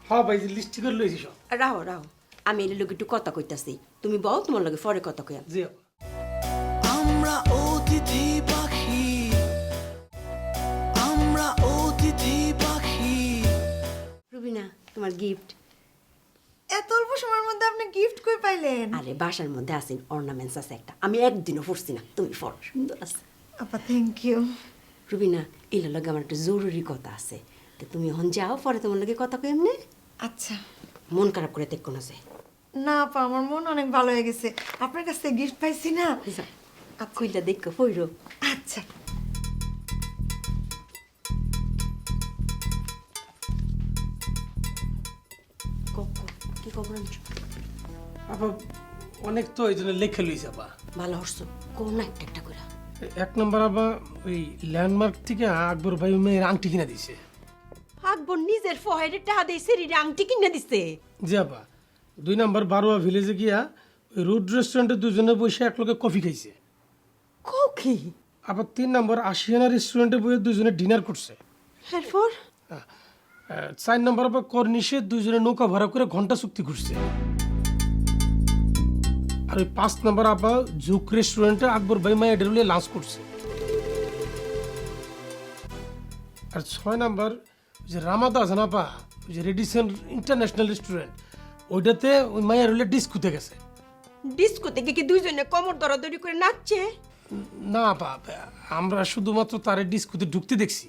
D: হ্যাঁ ভাই, যে লিস্টি করে লইছি সব।
G: রাহো রাহো, আমি এর লোক একটু কথা কইতাছি, তুমি বউ, তোমার লগে পরে কথা কইয়া।
D: জি আপা।
C: আমরা অতিথি পাখি, আমরা অতিথি পাখি।
G: রুবিনা, তোমার গিফট।
K: এত অল্প সময়ের মধ্যে আপনি গিফট কই পাইলেন?
G: আরে বাসার মধ্যে আছে, অর্নামেন্টস আছে একটা, আমি একদিনও পরছি না, তুমি পর, সুন্দর আছে।
K: আপা থ্যাংক ইউ।
G: রুবিনা, এলার লগে আমার একটা জরুরি কথা আছে, তো তুমি এখন যাও, পরে তোমার লগে কথা কই এমনি।
K: আচ্ছা।
G: মন খারাপ করে দেখো না যে।
K: না আপা, আমার মন অনেক ভালো হয়ে গেছে, আপনার কাছ থেকে গিফট পাইছি না।
G: কইলা দেখো পইরো।
K: আচ্ছা।
G: কি খবর আনছো?
D: আপা অনেক তো এই জন্য লেখে লইছি আপা।
G: ভালো হরছো, কোন না একটা একটা করে।
D: এক নম্বর আপা, ওই ল্যান্ডমার্ক থেকে আকবর ভাই মেয়ের আংটি কিনে দিছে।
G: আকবর নিজের ফহের টাকা দিয়ে শরীরে আংটি কিনে দিছে?
D: জি আপা। 2 নম্বর বারোয়া ভিলেজে গিয়া ওই রুড রেস্টুরেন্টে দুজনে বসে এক লগে কফি খাইছে।
G: কি?
D: আবার 3 নম্বর আশিয়ানা রেস্টুরেন্টে বসে দুজনে ডিনার করছে।
G: এরপর
D: 4 নম্বর আবার কর্নিশে দুজনে নৌকা ভাড়া করে ঘন্টা চুক্তি ঘুরছে। আর ওই 5 নম্বর আবার জুক রেস্টুরেন্টে আকবর ভাই মায়া ডেরুলে লাঞ্চ করছে। আর 6 নম্বর যে রামাদা আছে না পা, ওই যে রেডিসন ইন্টারন্যাশনাল রেস্টুরেন্ট, ওইটাতে ওই মায়ের হলে ডিস্কুতে গেছে।
G: ডিস্কো থেকে কি দুইজনে কোমর দরাদরি করে নাচছে?
D: না পা, আমরা শুধুমাত্র তারে ডিস্কুতে ঢুকতে দেখছি।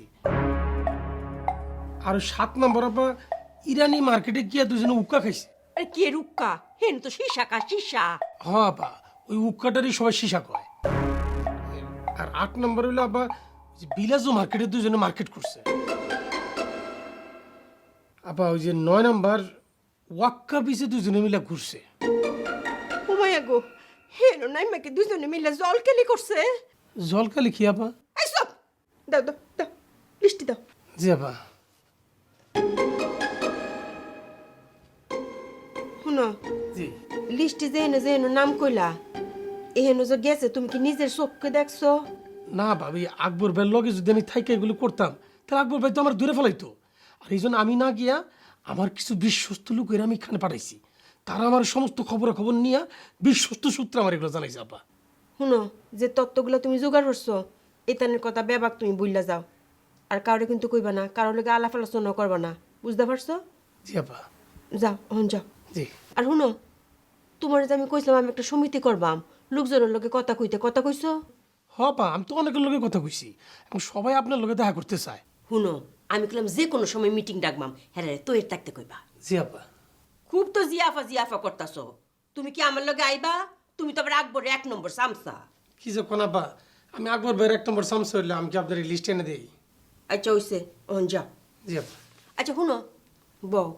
D: আর 7 নম্বর আপা ইরানি মার্কেটে গিয়া দুজনে উক্কা খাইছে।
G: আরে কি রুক্কা, হেন তো সীসা কা সীসা।
D: হ্যাঁ আপা, ওই উক্কাটারই সবাই সীসা কয়। আর 8 নম্বর হলো আপা বিলাজু মার্কেটে দুজনে মার্কেট করছে। আপা ওই যে 9 নম্বর ওয়াক্কা বিচে দুজনে মিলে ঘুরছে।
G: ও মায়া গো, হেন নাই মাকে দুইজনে মিলে জল কেলি করছে?
D: জলকালি কি আপা?
K: এই সব দাও দাও দাও লিস্টি দাও।
D: জি আপা।
K: শুনো,
D: জি।
K: লিস্টে যেন নাম কইলা, এহেন যে গেছে তুমি কি নিজের চোখকে দেখছো?
D: না ভাবি, আকবর ভাইয়ের লগে যদি আমি থাইকে এগুলো করতাম তাহলে আকবর ভাই তো আমার দূরে ফেলাইতো। আর এই জন্য আমি না গিয়া আমার কিছু বিশ্বস্ত লোকের আমি এখানে পাঠাইছি, তারা আমার সমস্ত খবর নিয়ে বিশ্বস্ত সূত্রে আমার এগুলো জানাইছে আপা।
K: শুনো, যে তত্ত্বগুলো তুমি জোগাড় করছো এতানের কথা বেবাক তুমি বুঝলা যাও, আর কাউরে কিন্তু কইবা না, কারোর লগে আলাপ আলোচনা করবা না, বুঝতে পারছো?
D: জি আপা।
K: যাও এখন যাও।
D: জি।
K: আর শুনো, তোমার যে আমি কইছিলাম আমি একটা সমিতি করবাম, লোকজনের লগে কথা কইছো?
D: হ আপা, আমি তো অনেকের লগে কথা কইছি এবং সবাই আপনার লগে দেখা করতে চায়।
G: শুনো, আমি কইলাম যে কোনো সময় মিটিং ডাকবাম, হ্যাঁ রে তো এর থাকতে কইবা।
D: জি আপা।
G: খুব তো জিয়াফা করতাছো, তুমি কি আমার লগে আইবা? তুমি তো আবার আকবরের 1 নম্বর সামসা।
D: কি যে কোন আপা, আমি আকবর ভাইয়ের 1 নম্বর সামসা হইলে আমি কি আপনার লিস্ট এনে দেই?
K: আচ্ছা হইছে, এখন যাও।
D: জি আপা।
K: আচ্ছা শুনো, বউ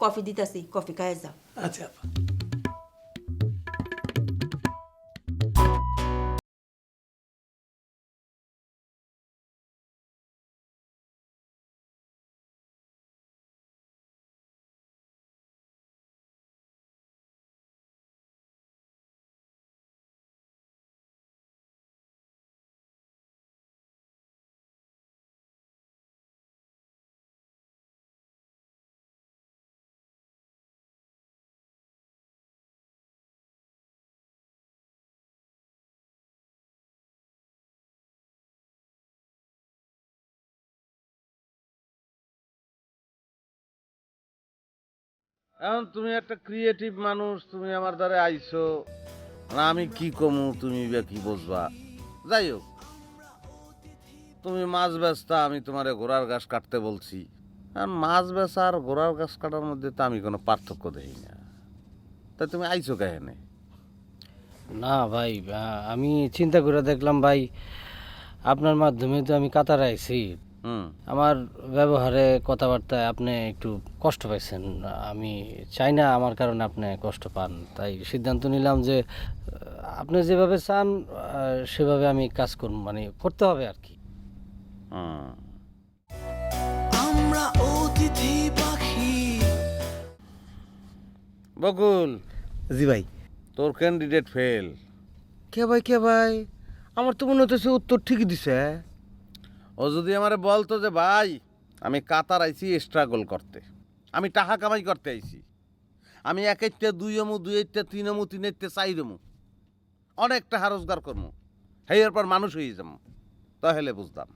K: কফি দিতাছি, কফি খায় যাও।
D: আচ্ছা আপা।
A: এখন তুমি একটা ক্রিয়েটিভ মানুষ, তুমি আমার দ্বারে আইছো, না আমি কি কমু তুমি বা কি বুঝবা। যাই হোক, তুমি মাছ বেচতা, আমি তোমারে ঘোড়ার ঘাস কাটতে বলছি। আর মাছ বেচা আর ঘোড়ার ঘাস কাটার মধ্যে তো আমি কোনো পার্থক্য দেখি না। তা তুমি আইছো কেহেনে?
L: না ভাই, আমি চিন্তা করে দেখলাম ভাই, আপনার মাধ্যমে তো আমি কাতার আইছি। আমার ব্যবহারে কথাবার্তায় আপনি একটু কষ্ট পাইছেন, আমি চাই না আমার কারণে আপনি কষ্ট পান, তাই সিদ্ধান্ত নিলাম যে আপনি যেভাবে চান সেভাবে আমি কাজ করব, মানে করতে হবে আর কি।
C: আমরা অতিথি পাখি।
A: বকুল।
F: জি ভাই।
A: তোর ক্যান্ডিডেট ফেল।
F: কে ভাই, আমার তো মনে হচ্ছে উত্তর ঠিকই দিছে।
A: ও যদি আমারে বলতো যে ভাই আমি কাতার আইছি স্ট্রাগল করতে, আমি টাকা কামাই করতে আইছি, আমি 1 2 2 3 3 4 অনেক টাকা রোজগার করবো, সেই এরপর মানুষ হয়ে যাবো, তাহলে বুঝতাম।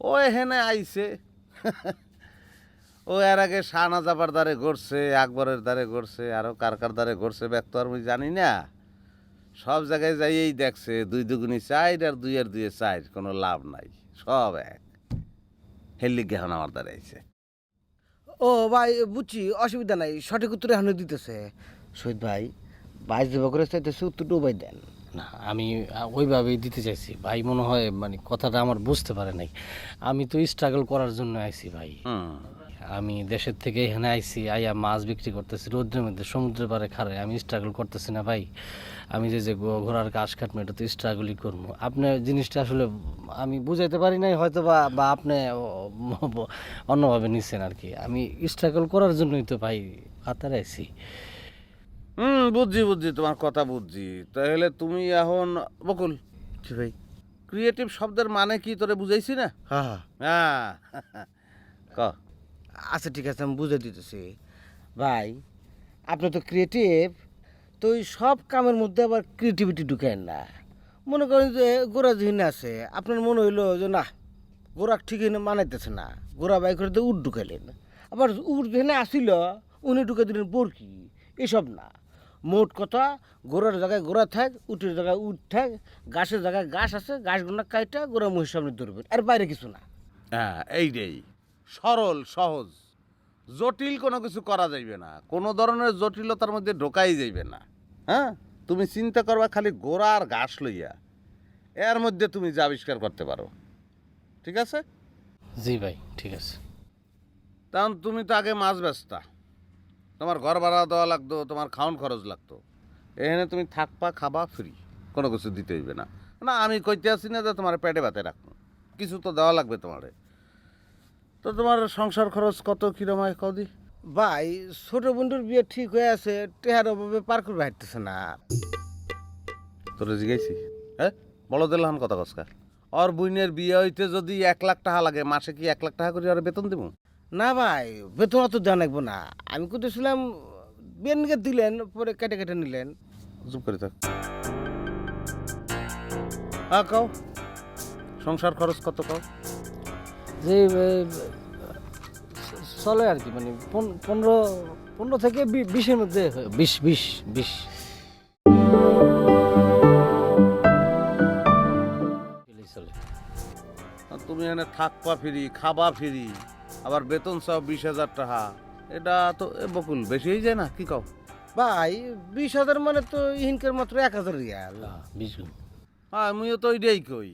A: ও এখানে আইছে ও এর আগে শাহনাজাবার দ্বারে ঘুরছে, আকবরের দ্বারে ঘুরছে, আরও কার দ্বারে ঘুরছে ব্যক্ত আর আমি জানি না। সব জায়গায় যাইয়েই দেখছে 2 2 4 আর 2 আর 2 4, কোনো লাভ নাই, সব এক। হেললিগে এখন আমার দ্বারা আইছে।
F: ও ভাই বুঝছি, অসুবিধা নাই, সঠিক উত্তর এখনো দিতেছে। শহীদ ভাই, বাইশ দেবা করে চাইতেছে, উত্তরটা উপায় দেন
L: না, আমি ওইভাবেই দিতে চাইছি ভাই, মনে হয় মানে কথাটা আমার বুঝতে পারে নাই। আমি তো স্ট্রাগল করার জন্য আইছি ভাই। আমি দেশের থেকে এখানে আইছি, আইয়া মাছ বিক্রি করতেছি রোদ্রের মধ্যে, সমুদ্রের পাড়ে খাড়ায়, আমি স্ট্রাগল করতেছি না ভাই। আমি যে ঘোড়ার ঘাস কাটবো, এটা তো স্ট্রাগলই করবো। আপনি জিনিসটা আসলে আমি বুঝাইতে পারি নাই হয়তো, বা আপনি অন্যভাবে নিচ্ছেন আর কি। আমি স্ট্রাগল করার জন্যই তো ভাই কাতারে আইছি।
A: বুঝছি, তোমার কথা বুঝছি। তাহলে তুমি এখন বকুল,
F: কি ভাই,
A: ক্রিয়েটিভ শব্দের মানে কি তোরে বুঝাইছি না?
F: হ্যাঁ
A: হ্যাঁ ক।
F: আচ্ছা ঠিক আছে, আমি বুঝে দিতেছি। ভাই আপনি তো ক্রিয়েটিভ, তো ওই সব কামের মধ্যে আবার ক্রিয়েটিভিটি ঢুকেন না। মনে করেন যে গোড়া যেখানে আছে, আপনার মনে হইলো যে না গোড়া ঠিক মানাইতেছে না, গোড়া বাই করে তো উট ঢুকাইলেন। আবার উট যেখানে আসিল উনি ঢুকে দিলেন বরকি। এসব না, মোট কথা গোড়ার জায়গায় গোড়া থাক, উটের জায়গায় উট থাক, গাছের জায়গায় গাছ আছে, গাছগুলো কাইটা গোড়া মহিষ সামনে ধরবেন, আর বাইরে কিছু না।
A: হ্যাঁ এইটাই সরল সহজ, জটিল কোনো কিছু করা যাইবে না, কোনো ধরনের জটিলতার মধ্যে ঢোকাই যাইবে না। হ্যাঁ, তুমি চিন্তা করবা খালি গোড়া আর ঘাস লইয়া, এর মধ্যে তুমি যা আবিষ্কার করতে পারো। ঠিক আছে?
L: জি ভাই, ঠিক আছে।
A: তখন তুমি তো আগে মাছ বেচতা, তোমার ঘর ভাড়া দেওয়া লাগতো, তোমার খাওয়ান খরচ লাগতো। এখানে তুমি থাকবা, খাবা ফ্রি, কোনো কিছু দিতে হইবে না। না আমি কইতে আসি না যে তোমার পেটে ভাতে রাখবো, কিছু তো দেওয়া লাগবে তোমারে। তো তোমার সংসার খরচ কত কিরম হয় কদি?
F: ভাই ছোট বন্ধুর বিয়ে ঠিক হয়ে আছে, টেহার অভাবে পার করবে হাঁটতেছে না।
A: তোরে জিগাইছি? হ্যাঁ, বলো দিলাম কথা কসকা। ওর বুইনের বিয়ে হইতে যদি 1 লাখ টাকা লাগে, মাসে কি 1 লাখ টাকা করে ওর বেতন দেবো?
F: না ভাই, বেতন অত দেওয়া লাগবো না। আমি করতেছিলাম বেনকে দিলেন, পরে কেটে কেটে নিলেন।
A: চুপ করে থাক। হ্যাঁ কও, সংসার খরচ কত কও?
L: যে চলে আর কি, মানে 15 থেকে 20-এর মধ্যে 20 চলে।
A: আর তুমি এখানে থাকবা ফিরি, খাবা ফিরি, আবার বেতন চাও 20,000 টাকা, এটা তো বকুল বেশি হয়ে যায় না? কি কও?
F: ভাই 20,000 মানে তো ইনকের মাত্র 1,000 রিয়াল।
L: 20 গুণ।
A: হ্যাঁ আমিও তো ওইটাই কই,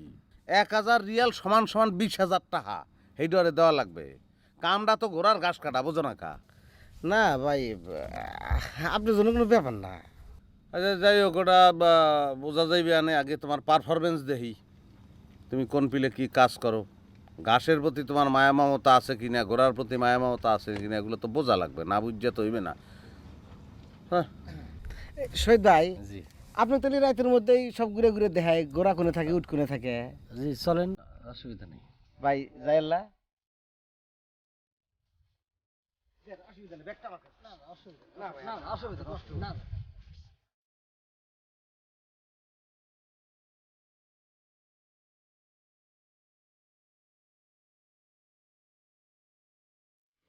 A: 1,000 রিয়াল সমান সমান 20,000 টাকা, সেইটারে দেওয়া লাগবে। কামটা তো ঘোড়ার ঘাস কাটা, বোঝো না কা?
F: না ভাই, আপনার জন্য কোনো ব্যাপার না।
A: আচ্ছা যাই হোক, ওটা বোঝা যাইবে আনে, আগে তোমার পারফরমেন্স দেখি। তুমি কোন পিলে কি কাজ করো, ঘাসের প্রতি তোমার মায়া মমতা আছে কিনা, ঘোড়ার প্রতি মায়া মমতা আছে কিনা, এগুলো তো বোঝা লাগবে, না বুঝতে তো হইবে না। হ্যাঁ
F: শহীদ ভাই,
L: জি
F: আপনি তাহলে রাতের মধ্যেই সব ঘুরে ঘুরে দেখায়, গোড়া কোনে থাকে, উঠ কোনে থাকে।
L: জি চলেন, অসুবিধা নেই।
F: ভাই যাইল্লা।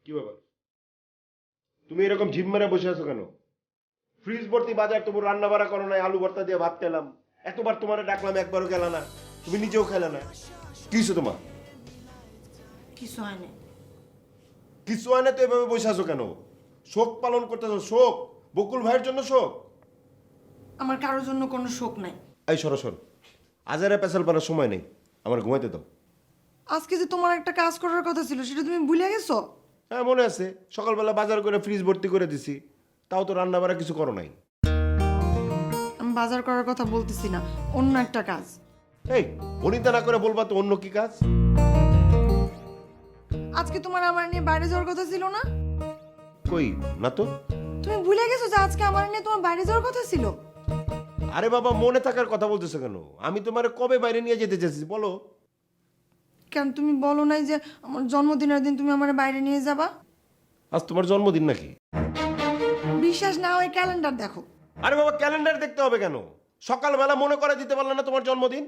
I: কি ব্যাপার, তুমি এরকম ঝিম মেরে বসে আছো কেন? ফ্রিজ ভর্তি বাজার, তবু রান্না বাড়া করো নাই, আলু ভর্তা দিয়ে ভাত খেলাম, এতবার তোমারে ডাকলাম, একবারও গেলা না, তুমি নিজেও খেলে না। কি হইছে তোমার?
K: কিছু হয় না।
I: কিছু হয় না তো এভাবে বসে আছো কেন? শোক পালন করতেছো, শোক, বকুল ভাইয়ের জন্য শোক?
K: আমার কারোর জন্য কোনো শোক নাই।
I: এই সরসর, আজারে পেছাল পারার সময় নেই, আমার ঘুমাইতে দাও।
K: আজকে যে তোমার একটা কাজ করার কথা ছিল, সেটা তুমি ভুলে গেছো?
I: হ্যাঁ মনে আছে, সকালবেলা বাজার করে ফ্রিজ ভর্তি করে দিছি, তাও তো রান্না বাড়া কিছু করো নাই।
K: আমি বাজার করার কথা বলতেছি না, অন্য একটা কাজ।
I: এই বনিতা না করে বলবা তো অন্য কি কাজ?
K: আজকে তোমার আমার নিয়ে বাইরে যাওয়ার কথা ছিল না?
I: কই না তো।
K: তুমি ভুলে গেছো যে আজকে আমার নিয়ে তোমার বাইরে যাওয়ার কথা ছিল?
I: আরে বাবা, মনে থাকার কথা বলতেছো কেন? আমি তোমারে কবে বাইরে নিয়ে যেতে চাইছি বলো?
K: কেন তুমি বলো নাই যে আমার জন্মদিনের দিন তুমি আমার বাইরে নিয়ে যাবা?
I: আজ তোমার জন্মদিন নাকি?
K: বিশ্বাস না হয় ক্যালেন্ডার দেখো।
I: আরে বাবা, ক্যালেন্ডার দেখতে হবে কেন? সকালবেলা মনে করে দিতে পারলে না তোমার জন্মদিন?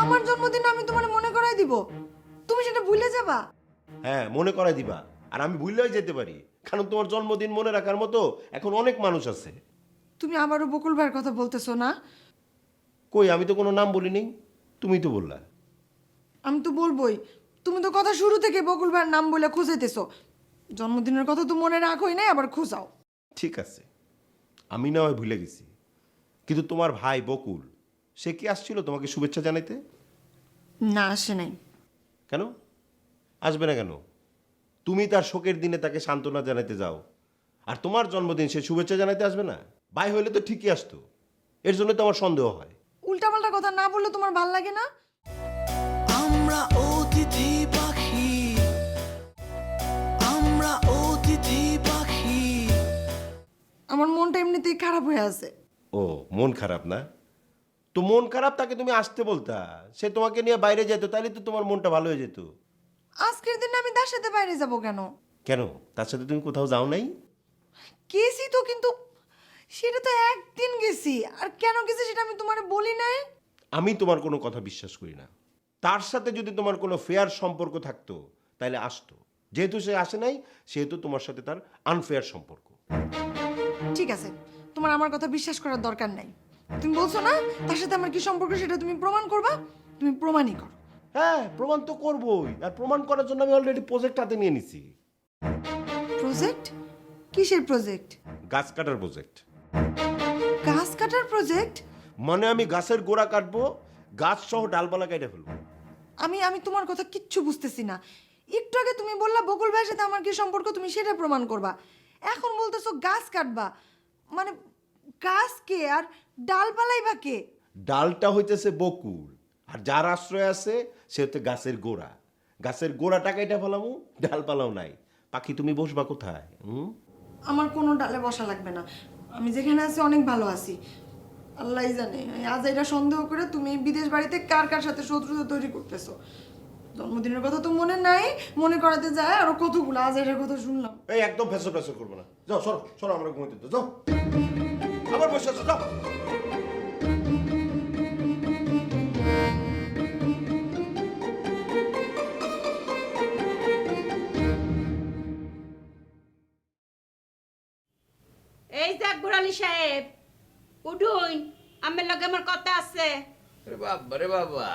K: আমার জন্মদিন আমি তোমার মনে করাই দিব, তুমি সেটা ভুলে যাবা?
I: হ্যাঁ মনে করাই দিবা, আর আমি ভুলেও যেতে পারি, কারণ তোমার জন্মদিন মনে রাখার মতো এখন অনেক মানুষ আছে।
K: তুমি আবারও বকুল ভাইয়ের কথা বলতেছো না?
I: কই, আমি তো কোনো নাম বলিনি, তুমি তো বললা।
K: আমি তো বলবোই, তুমি তো কথা শুরু থেকে বকুল ভাইয়ের নাম বলে খুঁজাইতেছো। জন্মদিনের কথা তো মনে রাখোই নাই, আবার খুঁজাও।
I: ঠিক আছে, আমি না হয় ভুলে গেছি, কিন্তু তোমার ভাই বকুল, সে কি আসছিল তোমাকে শুভেচ্ছা জানাইতে?
K: না, আসে নাই।
I: কেন আসবে না কেন? তুমি তার শোকের দিনে তাকে সান্ত্বনা জানাইতে যাও, আর তোমার জন্মদিন সে শুভেচ্ছা জানাইতে আসবে না? ভাই হইলে তো ঠিকই আসতো, এর জন্য তো আমার সন্দেহ হয়।
K: উল্টাপাল্টা কথা না বললে তোমার ভাল লাগে না?
C: আমরা অতিথি পাখি, আমরা অতিথি পাখি।
K: আমার মনটা এমনিতেই খারাপ হয়ে আছে।
I: ও মন খারাপ না? তো মন খারাপ তাকে তুমি আসতে বলতা, সে তোমাকে নিয়ে বাইরে যেত, তাহলে তো তোমার মনটা ভালো হয়ে যেত।
K: আজকের দিনে আমি তার সাথে বাইরে যাব কেন?
I: কেন, তার সাথে তুমি কোথাও যাও নাই?
K: গেছি তো, কিন্তু সেটা তো একদিন গেছি, আর কেন গেছি সেটা আমি তোমার বলি নাই।
I: আমি তোমার কোনো কথা বিশ্বাস করি না। তার সাথে যদি তোমার কোনো ফেয়ার সম্পর্ক থাকতো তাহলে আসতো, যেহেতু সে আসে নাই সেহেতু তোমার সাথে তার আনফেয়ার সম্পর্ক।
K: ঠিক আছে, তোমার আমার কথা বিশ্বাস করার দরকার নাই। তুমি বলছো না তার সাথে আমার কি সম্পর্ক, সেটা তুমি প্রমাণ করবা। তুমি প্রমাণই করো।
I: হ্যাঁ প্রমাণ তো করবোই, আর প্রমাণ করার জন্য আমি অলরেডি প্রজেক্ট হাতে নিয়ে নিছি।
K: প্রজেক্ট? কিসের প্রজেক্ট?
I: গাছ কাটার প্রজেক্ট।
K: গাছ কাটার প্রজেক্ট?
I: মানে আমি গাছের গোড়া কাটবো, গাছ সহ ডালপালা কেটে ফেলবো।
K: আমি তোমার কথা কিচ্ছু বুঝতেছি না। একটু আগে তুমি বললা বকুল ভাইয়ের সাথে আমার কি সম্পর্ক, তুমি সেটা প্রমাণ করবা। এখন বলতেছো গাছ কাটবা, মানে গাছ কে আর ডালপালাই বা কে?
I: ডালটা হইতেছে বকুল, আর যার আশ্রয় আছে সে হচ্ছে গাছের গোড়া। গাছের গোড়াটা কাইটা ফেলামু, ডাল পালাও নাই। পাখি তুমি বসবা কোথায়?
K: আমার কোনো ডালে বসা লাগবে না, আমি যেখানে আছি অনেক ভালো আছি। আল্লাহই জানে আজ এটা সন্দেহ করে তুমি বিদেশ বাড়িতে কার কার সাথে শত্রুতা তৈরি করতেছো। জন্মদিনের কথা তো মনে নাই, মনে করাতে যায় আরো কতগুলো আজ এটার কথা শুনলাম।
I: এই একদম ফেসো ফেসো করবো না, যাও সরো সরো, আমরা ঘুমাইতে দাও, যাও। আবার বসে আছো, যাও।
G: এই যে আকবর আলী সাহেব, উঠুন, আমার লগে আমার কথা আছে।
H: রে বাবা,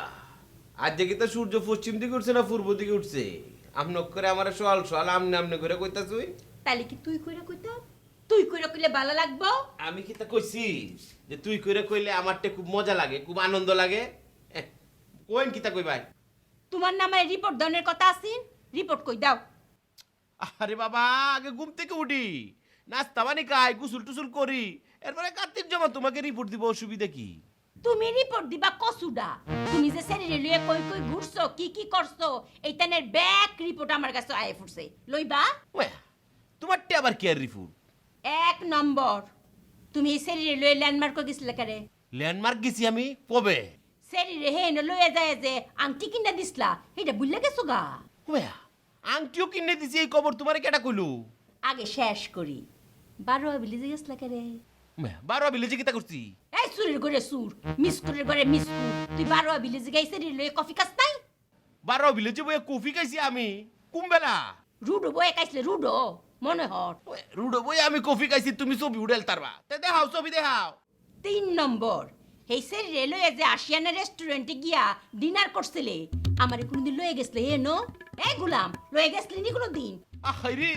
H: আজ দেখি তো সূর্য পশ্চিম দিকে উঠছে না পূর্ব দিকে উঠছে? আমনক করে আমার সোয়াল সোয়াল আমনে আমনে করে কইতাছ তুই?
G: তাইলে কি তুই কইরা কইতাম? তুই কইরা কইলে ভালো লাগবো?
H: আমি কি তা কইছি যে তুই কইরে কইলে আমারটা খুব মজা লাগে, খুব আনন্দ লাগে? কোয়েন কি তা কই ভাই?
G: তোমার নামে রিপোর্ট দনের কথা আছিন, রিপোর্ট কই দাও।
H: আরে বাবা, আগে ঘুম থেকে উঠি, নাস্তা পানি খাই, গোসল টুসুল করি, এরপরে কার্তিক জমা তোমাকে রিপোর্ট দিব, অসুবিধা কি?
G: তুমি রিপোর্ট দিবা কসুডা? তুমি যে শরীরে লইয়া কই কই ঘুরছো, কি কি করছো, এইটানের ব্যাক রিপোর্ট আমার কাছে আয়ে ফুরছে, লইবা?
H: ওয়া, তোমারটা আবার কি আর রিপোর্ট?
G: এক নম্বর, তুমি এই শরীরে লইয়া ল্যান্ডমার্ক গেছিলে কারে?
H: ল্যান্ডমার্ক গেছি আমি কবে?
G: শরীরে হেন লইয়া যায় যে আংটি কিনা দিছলা, এটা বুঝলে গেছো গা?
H: ওয়া, আংটিও কিনে দিছি, এই খবর তোমারে কেটা কইলো?
G: আগে শেষ করি, 12 বিলিজে গেছলা কারে?
H: 12 বিলেজে কিতা করছি?
G: এই সুরের ঘরে সুর, মিসকুরের ঘরে মিসকুর, তুই 12 বিলিজে গাইছে রে লইয়া কফি খাস নাই?
H: 12 বিলেজে বইয়া কফি খাইছি আমি, কুমবেলা?
G: রুডো বয়ে খাইছিলে রুডো, মনে হর।
H: রুডো বইয়া আমি কফি খাইছি, তুমি ছবি উড়েল তারবা, তে দেখাও ছবি দেখাও।
G: 3 নম্বর, এই শরীরে লইয়া যে আশিয়ানা রেস্টুরেন্টে গিয়া ডিনার করছিলে, আমারে কোনদিন লইয়া গেছলে এনো? এ গুলাম, লইয়া গেছলি নি কোনদিন?
H: আহাইরে,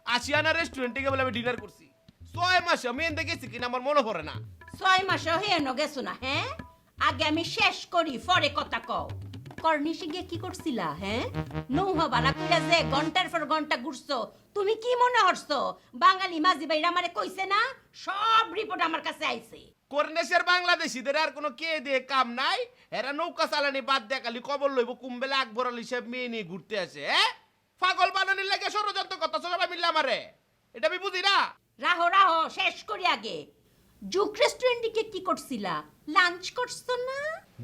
H: আসিয়ানা রেস্টুরেন্টে গিয়ে বলে আমি ডিনার করছি। 6 মাস আমি এনতে গেছি কিনা আমার মনে পড়ে না।
G: 6 মাসও হেনো গেছো না? হ্যাঁ, আগে আমি শেষ করি, পরে কথা কও। কর্নিশে গিয়ে কি করছিলা? হ্যাঁ, নৌহা বালা কইরা যে ঘন্টার পর ঘন্টা ঘুরছো, তুমি কি মনে হরছো বাঙালি মাঝি ভাইরা আমারে কইছে না? সব রিপোর্ট আমার কাছে আইছে।
H: কর্নেশের বাংলাদেশিদের আর কোনো কে দিয়ে কাম নাই, এরা নৌকা চালানি বাদ দেয়া খালি কবর লইব কুম্বেলা আকবর আলী সাহেব মেয়ে নিয়ে ঘুরতে আসে। হ্যাঁ, পাগল বানানির লাগে ষড়যন্ত্র কথা সবাই মিললে আমারে, এটা আমি বুঝি না।
G: রাহো রাহো, শেষ করি আগে। জুক রেস্টুরেন্টে গিয়ে কি করছিলা? লাঞ্চ করছো না?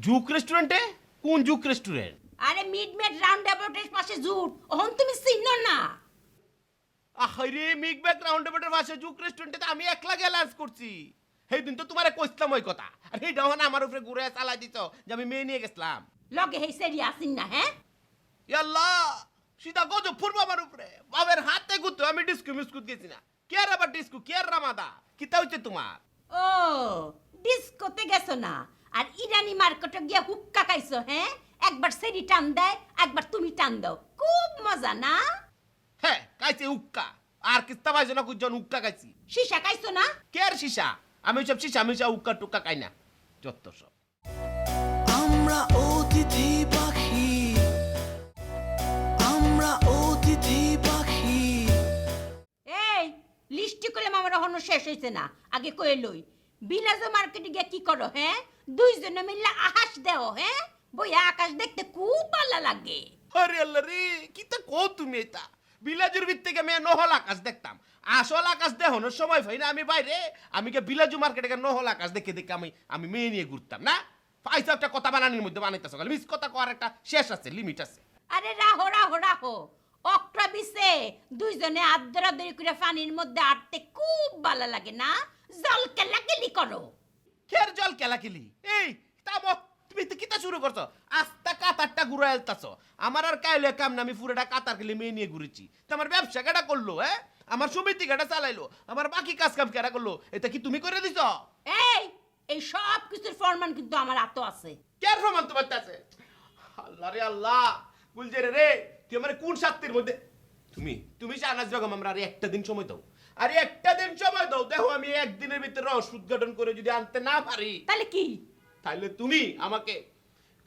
H: জুক রেস্টুরেন্টে? কোন জুক রেস্টুরেন্ট?
G: আরে মিডমেড রাউন্ড অ্যাবাউটের পাশে জুট, ওহন তুমি চিনো না?
H: আহাইরে, মিগব্যাক রাউন্ড অ্যাবাউটের পাশে জুক রেস্টুরেন্টে তো আমি একলা গিয়ে লাঞ্চ করছি। সেই দিন তো তোমারে কইছিলাম ওই কথা, আর এই ডাহন আমার উপরে ঘুরে চালাই দিছ যে আমি মেয়ে নিয়ে গেছিলাম।
G: লগে হেই সেরি আসিন না? হ্যাঁ,
H: ইয়াল্লাহ, সিধা গজব ফুরবো আমার উপরে, বাবের হাতে গুতো আমি ডিস্কু মিস্কুত গেছি না। কে আর আবার ডিস্কু, কে আর রামাদা, কিতা হইছে তোমার?
G: ও ডিস্কোতে গেছো না, আর ইরানি মার্কেটে গিয়ে হুক্কা খাইছো? হ্যাঁ, একবার সেরি টান দেয়, একবার তুমি টান দাও, খুব মজা না?
H: হ্যাঁ, খাইছে উক্কা, আর কিস্তা পাইছো না কুজন উক্কা খাইছি।
G: শিশা খাইছো না?
H: কে আর শিশা? আমি সব শিশা মিশা উক্কা টুক্কা খাই না, যত সব।
C: আমরা অতিথি পাখি, আমরা অতিথি পাখি।
G: এই লিস্টি করে আমার হনো শেষ হইছে না, আগে কয়ে লই, বিলাজো মার্কেটে গিয়ে কি করো? হ্যাঁ, দুইজনে মিললে আকাশ দেও? হ্যাঁ, বইয়া আকাশ দেখতে খুব ভালো লাগে।
H: আরে আল্লাহ রে, কিতা কও তুমি এটা? বিলাজুর ভিত থেকে আমি নহল আকাশ দেখতাম, আসল আকাশ দেখানোর সময় ভাই না আমি বাইরে, আমি কে বিলাজু মার্কেটে গিয়ে নহল আকাশ দেখে দেখে আমি মেয়ে নিয়ে ঘুরতাম না। পাইছো একটা কথা বানানির মধ্যে বানাইতেছো, মিস কথা করার একটা শেষ আছে, লিমিট আছে।
G: আরে রাহো রাহো রাহো, অক্টা বিছে দুইজনে আদরাদরি করে পানির মধ্যে আটতে খুব ভালো লাগে না? জল কেলাকেলি করো।
H: খের জল কেলাকেলি? এই তামো, তুমি তো কিতা শুরু করছো? আস্তা কাতারটা ঘুরে এলতাছো, আমার আর কাইলে কাম না, আমি পুরোটা কাতার খেলে মেয়ে নিয়ে ঘুরেছি। তো আমার ব্যবসা কেটা করলো? হ্যাঁ, আমার সমিতি কেটা চালাইলো, আমার বাকি কাজ কাম কেটা করলো? এটা কি তুমি করে দিছো?
G: এই সব কিছুর ফরমান কিন্তু আমার হাতে আছে।
H: কেন প্রমাণ তোমার কাছে? আল্লাহ রে আল্লাহ, গুলজারে রে, তুই আমার কোন শাক্তির মধ্যে? তুমি শাহনাজ বেগম, আমরা আর একটা দিন সময় দাও, আর একটা দিন সময় দাও, দেখো আমি একদিনের ভিতরে রহস্য উদ্ঘাটন করে যদি আনতে না পারি,
G: তাহলে কি?
H: তাহলে তুমি আমাকে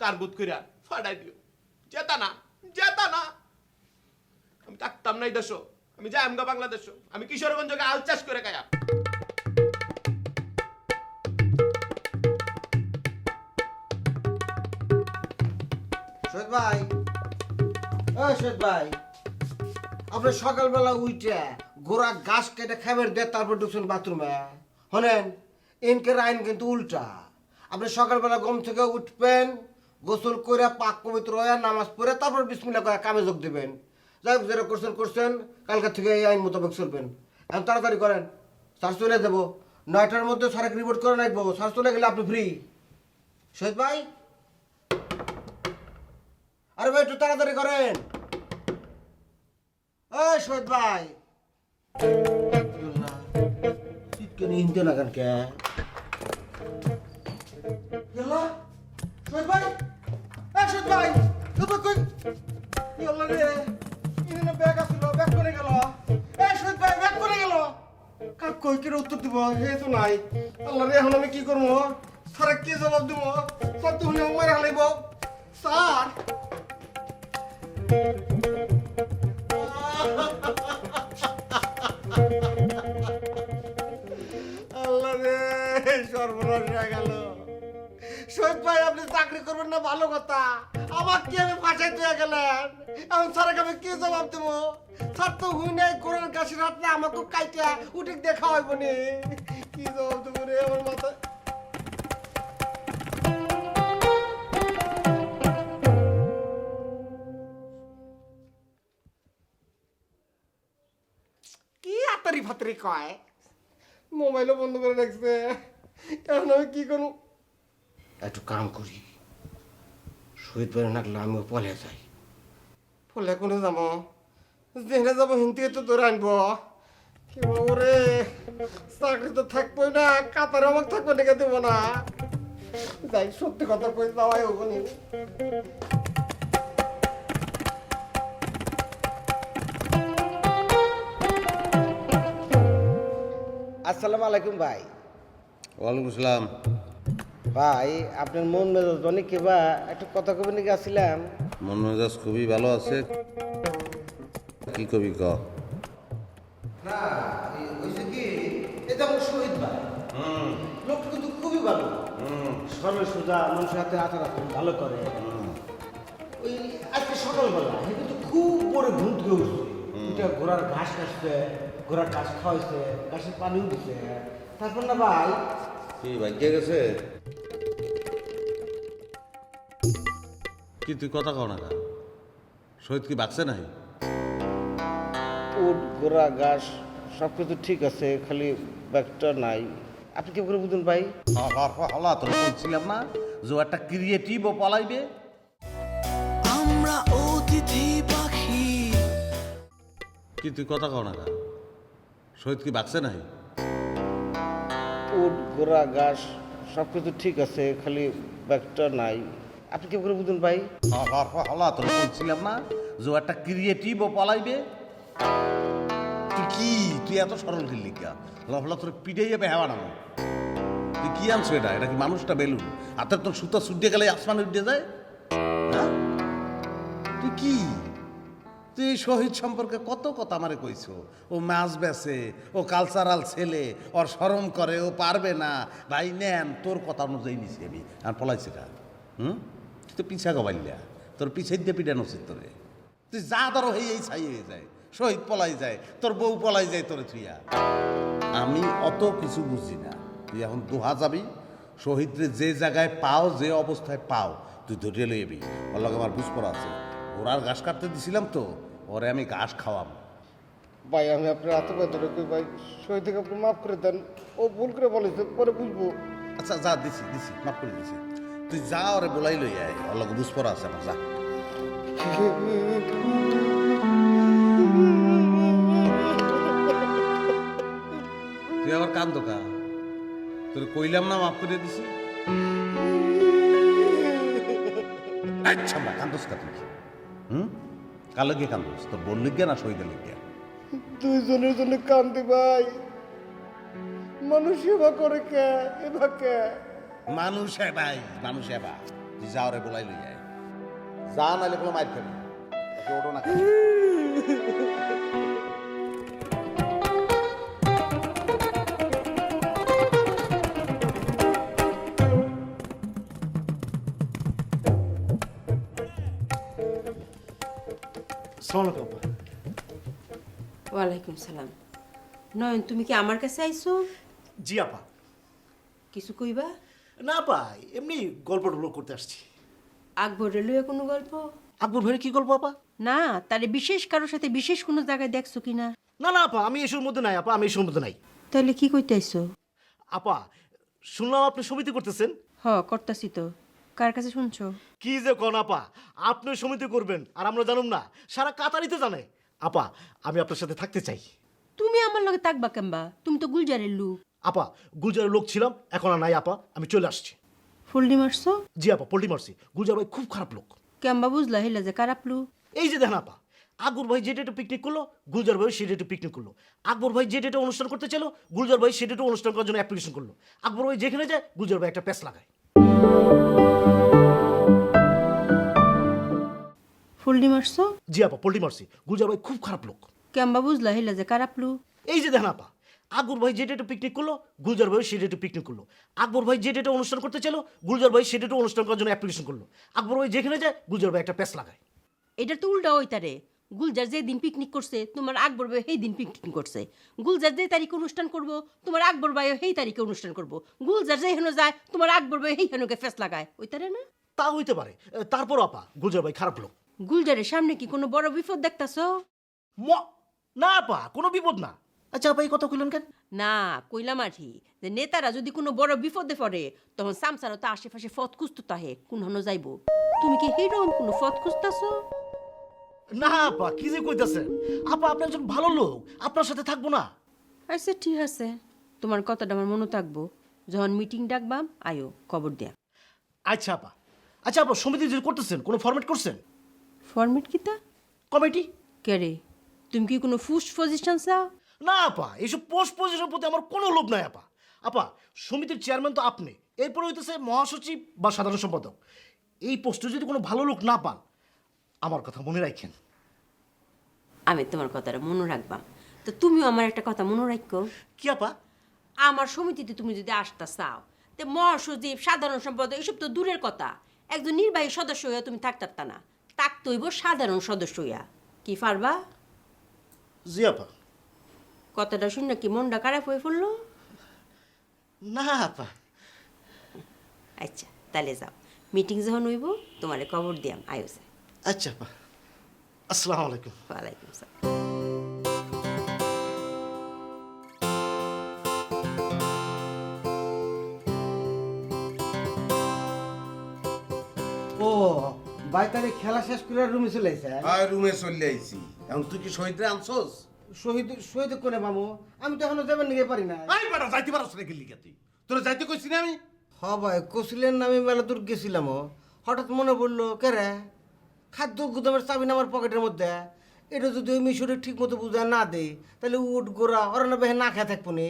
H: কারগুত কইরা ফাড়াই দিও। জেতা না, জেতা না, আমি থাকতাম না এই দেশ, আমি যাই আমগা বাংলাদেশ, আমি কিশোরগঞ্জকে আল চাষ করে খাইয়া।
F: শহীদ ভাই, ও শহীদ ভাই, আপনি সকালবেলা উইটে গোড়া ঘাস কেটে খাবার দিয়ে তারপর ঢুকছেন বাথরুমে। শোনেন, ইনকের আইন কিন্তু উল্টা। আপনি সকালবেলা ঘুম থেকে উঠবেন, গোসল করে পাক পবিত্র হয়ে নামাজ পড়ে তারপর বিসমিল্লাহ করে কামে যোগ দিবেন। যাই হোক, যেটা করছেন করছেন, কালকে থেকে এই আইন মোতাবেক চলবেন। এখন তাড়াতাড়ি করেন, স্যার চলে যাবো। 9টার মধ্যে স্যারকে রিপোর্ট করে রাখবো। স্যার চলে গেলে আপনি ফ্রি। শহীদ ভাই, আরে ভাই একটু তাড়াতাড়ি করেন। এই শহীদ ভাই, হিনতে না কেন কে গেল? শহীদ ভাই, এই শহীদ ভাই, কই গেল রে? ইনে ব্যাগ আসলো, ব্যাগ করে গেল। এই শহীদ ভাই, ব্যাগ করে গেল। কাক কই কি উত্তর দিব? হে তো নাই। আল্লাহ রে, এখন আমি কি করবো? স্যার কি জবাব দিব? স্যার তো হলে মারা হালাইব। স্যার, আল্লাহ রে, সর্বনাশ হয়ে গেল। শহীদ ভাই, আপনি চাকরি করবেন না ভালো কথা, আমার কি আমি ফাঁসাই দিয়ে গেলেন। এখন স্যারকে আমি কি জবাব দেবো? স্যার তো হুই নাই, কোরআন কাশির হাত না আমাকে কাইটা উঠে দেখা হইব নি। কি জবাব দেবো রে আমার মাথা? কি আতারি ফাতারি কয়? মোবাইলও বন্ধ করে রাখছে। এখন আমি কি করবো? একটু কাম করি, শহীদ বেড়ে নাকলে আমিও পলে যাই। পলে কোনে যাবো? জেনে যাবো, হিন্দি তো ধরে আনবো। কি বাবু রে, চাকরি তো থাকবোই না, কাতারে আমাকে থাকবো ডেকে দেবো না। যাই, সত্যি কথা কই, যাওয়াই হবো নি। আসসালামু আলাইকুম ভাই।
A: ওয়ালাইকুম আসসালাম।
F: ভাই, আপনার মন মেজাজ অনেক কেবা একটা কথা কবে নিয়ে গেছিলাম।
A: মন মেজাজ খুবই ভালো আছে। কি কবি ক?
F: না, হয়েছে কি, এটা আমার শহীদ ভাই। লোকটা কিন্তু খুবই ভালো, সরল সোজা, মানুষের হাতে আচার আচরণ ভালো করে। ওই আজকে সকালবেলা সে কিন্তু খুব বড় ঘুম থেকে উঠছে। উঠে ঘোড়ার ঘাস কাটছে, ঘোড়ার ঘাস খাওয়াইছে, ঘাসের পানিও দিছে। তারপর না ভাই,
A: কি ভাগ্যে গেছে? কি তুই কথা কও না কা? শহীদ কি বাঁচছে নাই?
F: উট ঘোড়া ঘাস সব কিছু ঠিক আছে, খালি ব্যাগটা নাই। আপনি কি করে বুঝুন ভাই?
A: হলা তোর বলছিলাম না যে ও একটা ক্রিয়েটিভ ও পলাইবে।
C: আমরা অতিথি পাখি।
A: কি তুই কথা কও না কা? শহীদ কি বাঁচছে নাই?
F: উট ঘোড়া ঘাস সব কিছু ঠিক আছে, খালি ব্যাগটা নাই। আপনি কি করে বুঝুন ভাই?
A: হলা তোর বলছিলাম না যে ও একটা ক্রিয়েটিভ ও পলাইবে। তুই এত সরল খেললি কা? হলা তোর পিটাইয়ে বেহাবা না। তুই কি আনছো এটা? এটা কি মানুষটা বেলুন? হাতের তোর সুতা ছুটিয়ে গেলে আসমানে উঠে যায়? হ্যাঁ, তুই কি? তুই এই শহীদ সম্পর্কে কত কথা আমারে কইছো। ও মাছ বেচে, ও কালচারাল ছেলে, ওর শরম করে, ও পারবে না। ভাই নেন, তোর কথা অনুযায়ী নিছি আমি। আর পলাইছে কা? তুই তো পিছা গবাইলা, তোর পিছে দিয়ে পিটানো উচিত তোরে। তুই যা ধরো এই ছাই হয়ে যায়, শহীদ পলাই যায়, তোর বউ পলাই যায় তোরে থুইয়া। আমি অত কিছু বুঝি না। তুই এখন দোহা যাবি, শহীদরে যে জায়গায় পাও, যে অবস্থায় পাও, তুই ধরে লইবি। ওর লগে আমার বুঝ পড়া আছে। ওরার ঘাস কাটতে দিছিলাম তো, ওরে আমি ঘাস খাওয়াম।
F: ভাই, আমি আপনার হাতে পায়ে ধরে কই ভাই, শহীদকে আপনি মাফ করে দেন। ও ভুল করে বলেছে, পরে বুঝবো।
A: আচ্ছা যা, দিছি মাফ করে দিছি। তুই যা, ওরে বলাই লই আয়। ওর লগে বুঝ পড়া আছে আমার, যা। তুই আবার কান তো কা? তোর কইলাম না মাফ করে দিছি। আচ্ছা বা কান্দোস কা তুই? কালো গিয়ে কান্দোস? তোর বোন লিখিয়া না শহীদের লিখিয়া?
F: দুইজনের জন্য কান্দি ভাই। মানুষ সেবা করে কে? এবা কে?
A: মানুষ এবাই, মানুষ এবা। তুই যা, ওরে বলাই লই আয়। যা, নাইলে কোনো মাইর খাবি। ওটো না।
J: আসসালামু আলাইকুম আপা।
G: ওয়ালাইকুম সালাম। নয়ন, তুমি কি আমার কাছে আইছো?
J: জি আপা।
G: কিছু কইবা?
J: না আপা, এমনি গল্প টল্প করতে আসছি।
G: আকবর রেলওয়ে কোনো গল্প?
J: আকবর ভাইয়ের কি গল্প আপা?
G: না, তারে বিশেষ কারোর সাথে বিশেষ কোনো জায়গায় দেখছো কিনা?
J: না না আপা, আমি এসবের মধ্যে নাই আপা, আমি এসবের মধ্যে নাই।
G: তাহলে কি কইতে আইছো?
J: আপা, শুনলাম আপনি সমিতি করতেছেন।
G: করতাছি তো। কার কাছে শুনছো?
J: কি যে কোন আপা, আপনি সমিতি করবেন আর আমরা জানুম না, সারা কাতারিতে জানে। আপা, আমি আপনার সাথে থাকতে চাই।
G: তুমি আমার লগে থাকবা কেমবা? তুমি তো গুলজারের লোক।
J: আপা, গুলজারের লোক ছিলাম, এখন আর নাই আপা, আমি চলে আসছি।
G: ফুলডি মারছো?
J: জি আপা, পোল্ট্রি মারছি। গুলজার ভাই খুব খারাপ লোক।
G: কেমবা বুঝলা হেলা যে খারাপ লোক?
J: এই যে দেখেন আপা, আকবর ভাই যে ডেটে পিকনিক করলো, গুলজার ভাই সেই ডেটে পিকনিক করলো। আকবর ভাই যে ডেটে অনুষ্ঠান করতে চাইলো, গুলজার ভাই সেই ডেটে অনুষ্ঠান করার জন্য অ্যাপ্লিকেশন করলো। আকবর ভাই যেখানে যায়, গুলজার ভাই একটা প্যাচ লাগায়।
G: ফুলডি মারছো?
J: জি আপা, পোল্ট্রি মারছি। গুলজার ভাই খুব খারাপ লোক।
G: কেমবা বুঝলা হেলা যে খারাপ লোক?
J: এই যে দেখেন আপা, আকবর ভাই যে ডেটে পিকনিক করলো, গুলজার ভাই সেই ডেটে পিকনিক করলো। আকবর ভাই যে ডেটে অনুষ্ঠান করতে চাইলো, গুলজার ভাই সেই ডেটে অনুষ্ঠান করার জন্য অ্যাপ্লিকেশন করলো। আকবর ভাই যেখানে যায়, গুলজার ভাই একটা প্যাচ লাগায়।
G: এটা তো উল্টা হইতারে। গুলজার যে দিন পিকনিক করছে, তোমার আকবর ভাই সেই দিন পিকনিক করছে। গুলজার যে তারিখে অনুষ্ঠান করব, তোমার আকবর ভাইও সেই তারিখে অনুষ্ঠান করব। গুলজার যে হেন যায়, তোমার আকবর ভাই সেই হেনকে ফেস লাগায়। ওইতারে না?
J: তা হইতে পারে, তারপর আপা, গুলজার ভাই খারাপ লোক।
G: গুলজারের সামনে কি কোনো বড় বিপদ দেখতাছো?
J: না আপা, কোনো বিপদ না। আচ্ছা আপা, এই কথা কইলেন কেন?
G: না, কইলাম আঠি যে নেতারা যদি কোনো বড় বিপদে পড়ে, তখন সামসারও তো আশেপাশে ফত খুঁজতো তাহে কোন হনো যাইব। তুমি কি সেইরকম কোনো ফত খুঁজতাছো?
J: না আপা, কি যে কইতাছেন? আপা, আপনি একজন ভালো লোক, আপনার সাথে থাকবো না?
G: আচ্ছা ঠিক আছে, তোমার কথাটা আমার মনে থাকবো। যখন মিটিং ডাকবাম আয়ো, খবর দেয়া।
J: আচ্ছা আপা। আচ্ছা আপা, সমিতি যে করতেছেন, কোনো ফরম্যাট করছেন?
G: ফরম্যাট কিতা?
J: কমিটি।
G: কে রে, তুমি কি কোনো ফুস পজিশন চাও?
J: না আপা, এইসব পোস্ট পজিশনের প্রতি আমার কোনো লোভ নাই আপা। আপা, সমিতির চেয়ারম্যান তো আপনি, এরপরে হইতেছে মহাসচিব বা সাধারণ সম্পাদক। এই পোস্টে যদি কোনো ভালো লোক না পান, আমার কথা মনে রাখেন।
G: আমি তোমার কথাটা মনে রাখবাম। তো তুমিও আমার একটা কথা মনে রাখো।
J: কি আপা?
G: আমার সমিতিতে তুমি যদি আসতে চাও, তে মহাসচিব সাধারণ সম্পাদক এসব তো দূরের কথা, একজন নির্বাহী সদস্য হইয়া তুমি থাকতে না, থাকতে হইব সাধারণ সদস্য হইয়া। কি পারবা?
J: জি আপা।
G: কথাটা শুনে কি মনটা খারাপ হয়ে পড়লো?
J: না আপা।
G: আচ্ছা তাহলে যাও, মিটিং যখন হইব তোমারে খবর দিয়াম আয়োছে।
J: আচ্ছা আপা, আসসালামু আলাইকুম।
G: ওয়ালাইকুম আসসালাম।
F: ও ভাই, তাহলে খেলা শেষ করে রুমে চলে আইছে?
A: আর রুমে চলে আইছি। এখন তুই কি শহীদরে আনছস?
F: শহীদ শহীদ কোনে মামু? আমি তো এখনো যাবেন নিয়ে পারি না।
A: আই বেটা, যাইতে পারছ না গেলি তুই? তোরা যাইতে কইছি না আমি?
F: হ ভাই, কছিলেন না আমি মেলা দূর গেছিলাম। হঠাৎ মনে পড়লো, কে রে খাদ্য গুদামের চাবি না আমার পকেটের মধ্যে। এটা যদি ওই মিশরে ঠিক মতো বুঝা না দেয়, তাহলে উঠ গোড়া ওরা না বেহে না খেয়ে থাকবো নি।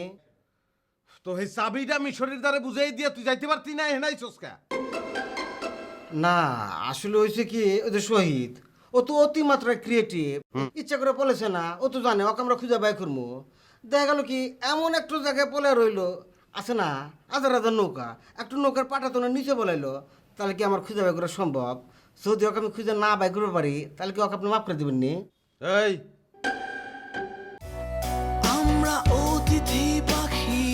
A: তো এই চাবিটা মিশরের দ্বারা বুঝাই দিয়া তুই যাইতে পারতি না? হেনাই চসকা
F: না, আসলে হয়েছে কি, ওই যে শহীদ, ও তো অতিমাত্রায় ক্রিয়েটিভ। ইচ্ছা করে বলেছে না, ও তো জানে ওকে আমরা খুঁজে বাই করবো। দেখা গেল কি, এমন একটু জায়গায় পলে রইলো, আছে না হাজার হাজার নৌকা, একটু নৌকার পাটাতনের নিচে বলাইলো, তাহলে কি আমার খুঁজে বাই করা সম্ভব? যদি ওকে আমি খুঁজে না বাই করতে পারি, তাহলে কি ওকে আপনি মাফ করে দেবেন নি?
A: এই
C: আমরা অতিথি পাখি,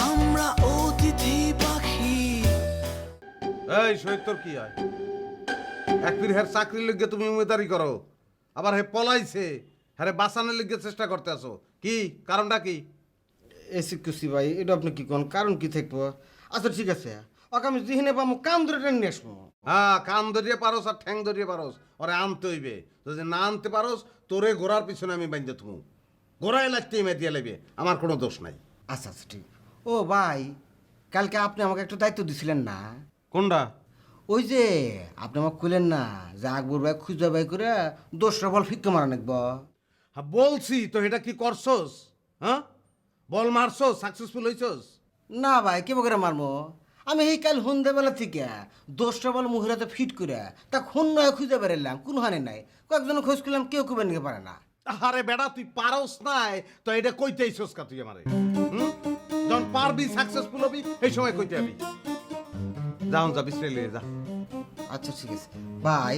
C: আমরা অতিথি পাখি।
A: এই শহীদ, তোর কি হয়? এক পীর হের চাকরির লিগে তুমি উমেদারি করো, আবার হে পলাইছে, হ্যাঁ বাঁচানোর লিগে চেষ্টা করতে আসো। কি কারণটা কি?
F: এসি খুশি ভাই, এটা আপনি কি কোন কারণ কি থাকবো? আচ্ছা ঠিক আছে, ওকে আমি যেখানে পাবো কান ধরে টেনে নিয়ে আসবো।
A: হ্যাঁ, কান ধরিয়ে পারোস আর ঠ্যাং ধরিয়ে পারোস, ওরে আনতে হইবে। যদি না আনতে পারোস, তোরে ঘোড়ার পিছনে আমি বাঁধতে তুমি ঘোড়ায় লাগতে মেয়ে দিয়ে লাগবে, আমার কোনো দোষ নাই।
F: আচ্ছা আচ্ছা ঠিক। ও ভাই, কালকে আপনি আমাকে একটু দায়িত্ব দিছিলেন না?
A: কোনটা?
F: ওই যে আপনি আমাকে কইলেন না যে আকবর ভাই খুঁজে বাই করে দোষটা বল ফিক্কা মারা নাকব।
A: হ্যাঁ বলছি তো, এটা কি করছস? হ্যাঁ, বল মারছস, সাকসেসফুল হইছস?
F: না ভাই, কে করে মারমো? আমি এই কাল সন্ধ্যে বেলা থেকে দোষটা বল মুহিরাতে ফিট করে তা খুন নয় খুঁজে বেড়ালাম, কোনো হানি নাই। কয়েকজন খোঁজ করলাম, কেউ কেউ নিতে পারে না।
A: আরে বেটা, তুই পারস নাই তো এটা কইতে আইছস কা তুই আমারে? যখন পারবি, সাকসেসফুল হবি, এই সময় কইতে যাবি। যাও যা, বিশ্রাই লিয়ে যা।
F: আচ্ছা ঠিক আছে ভাই,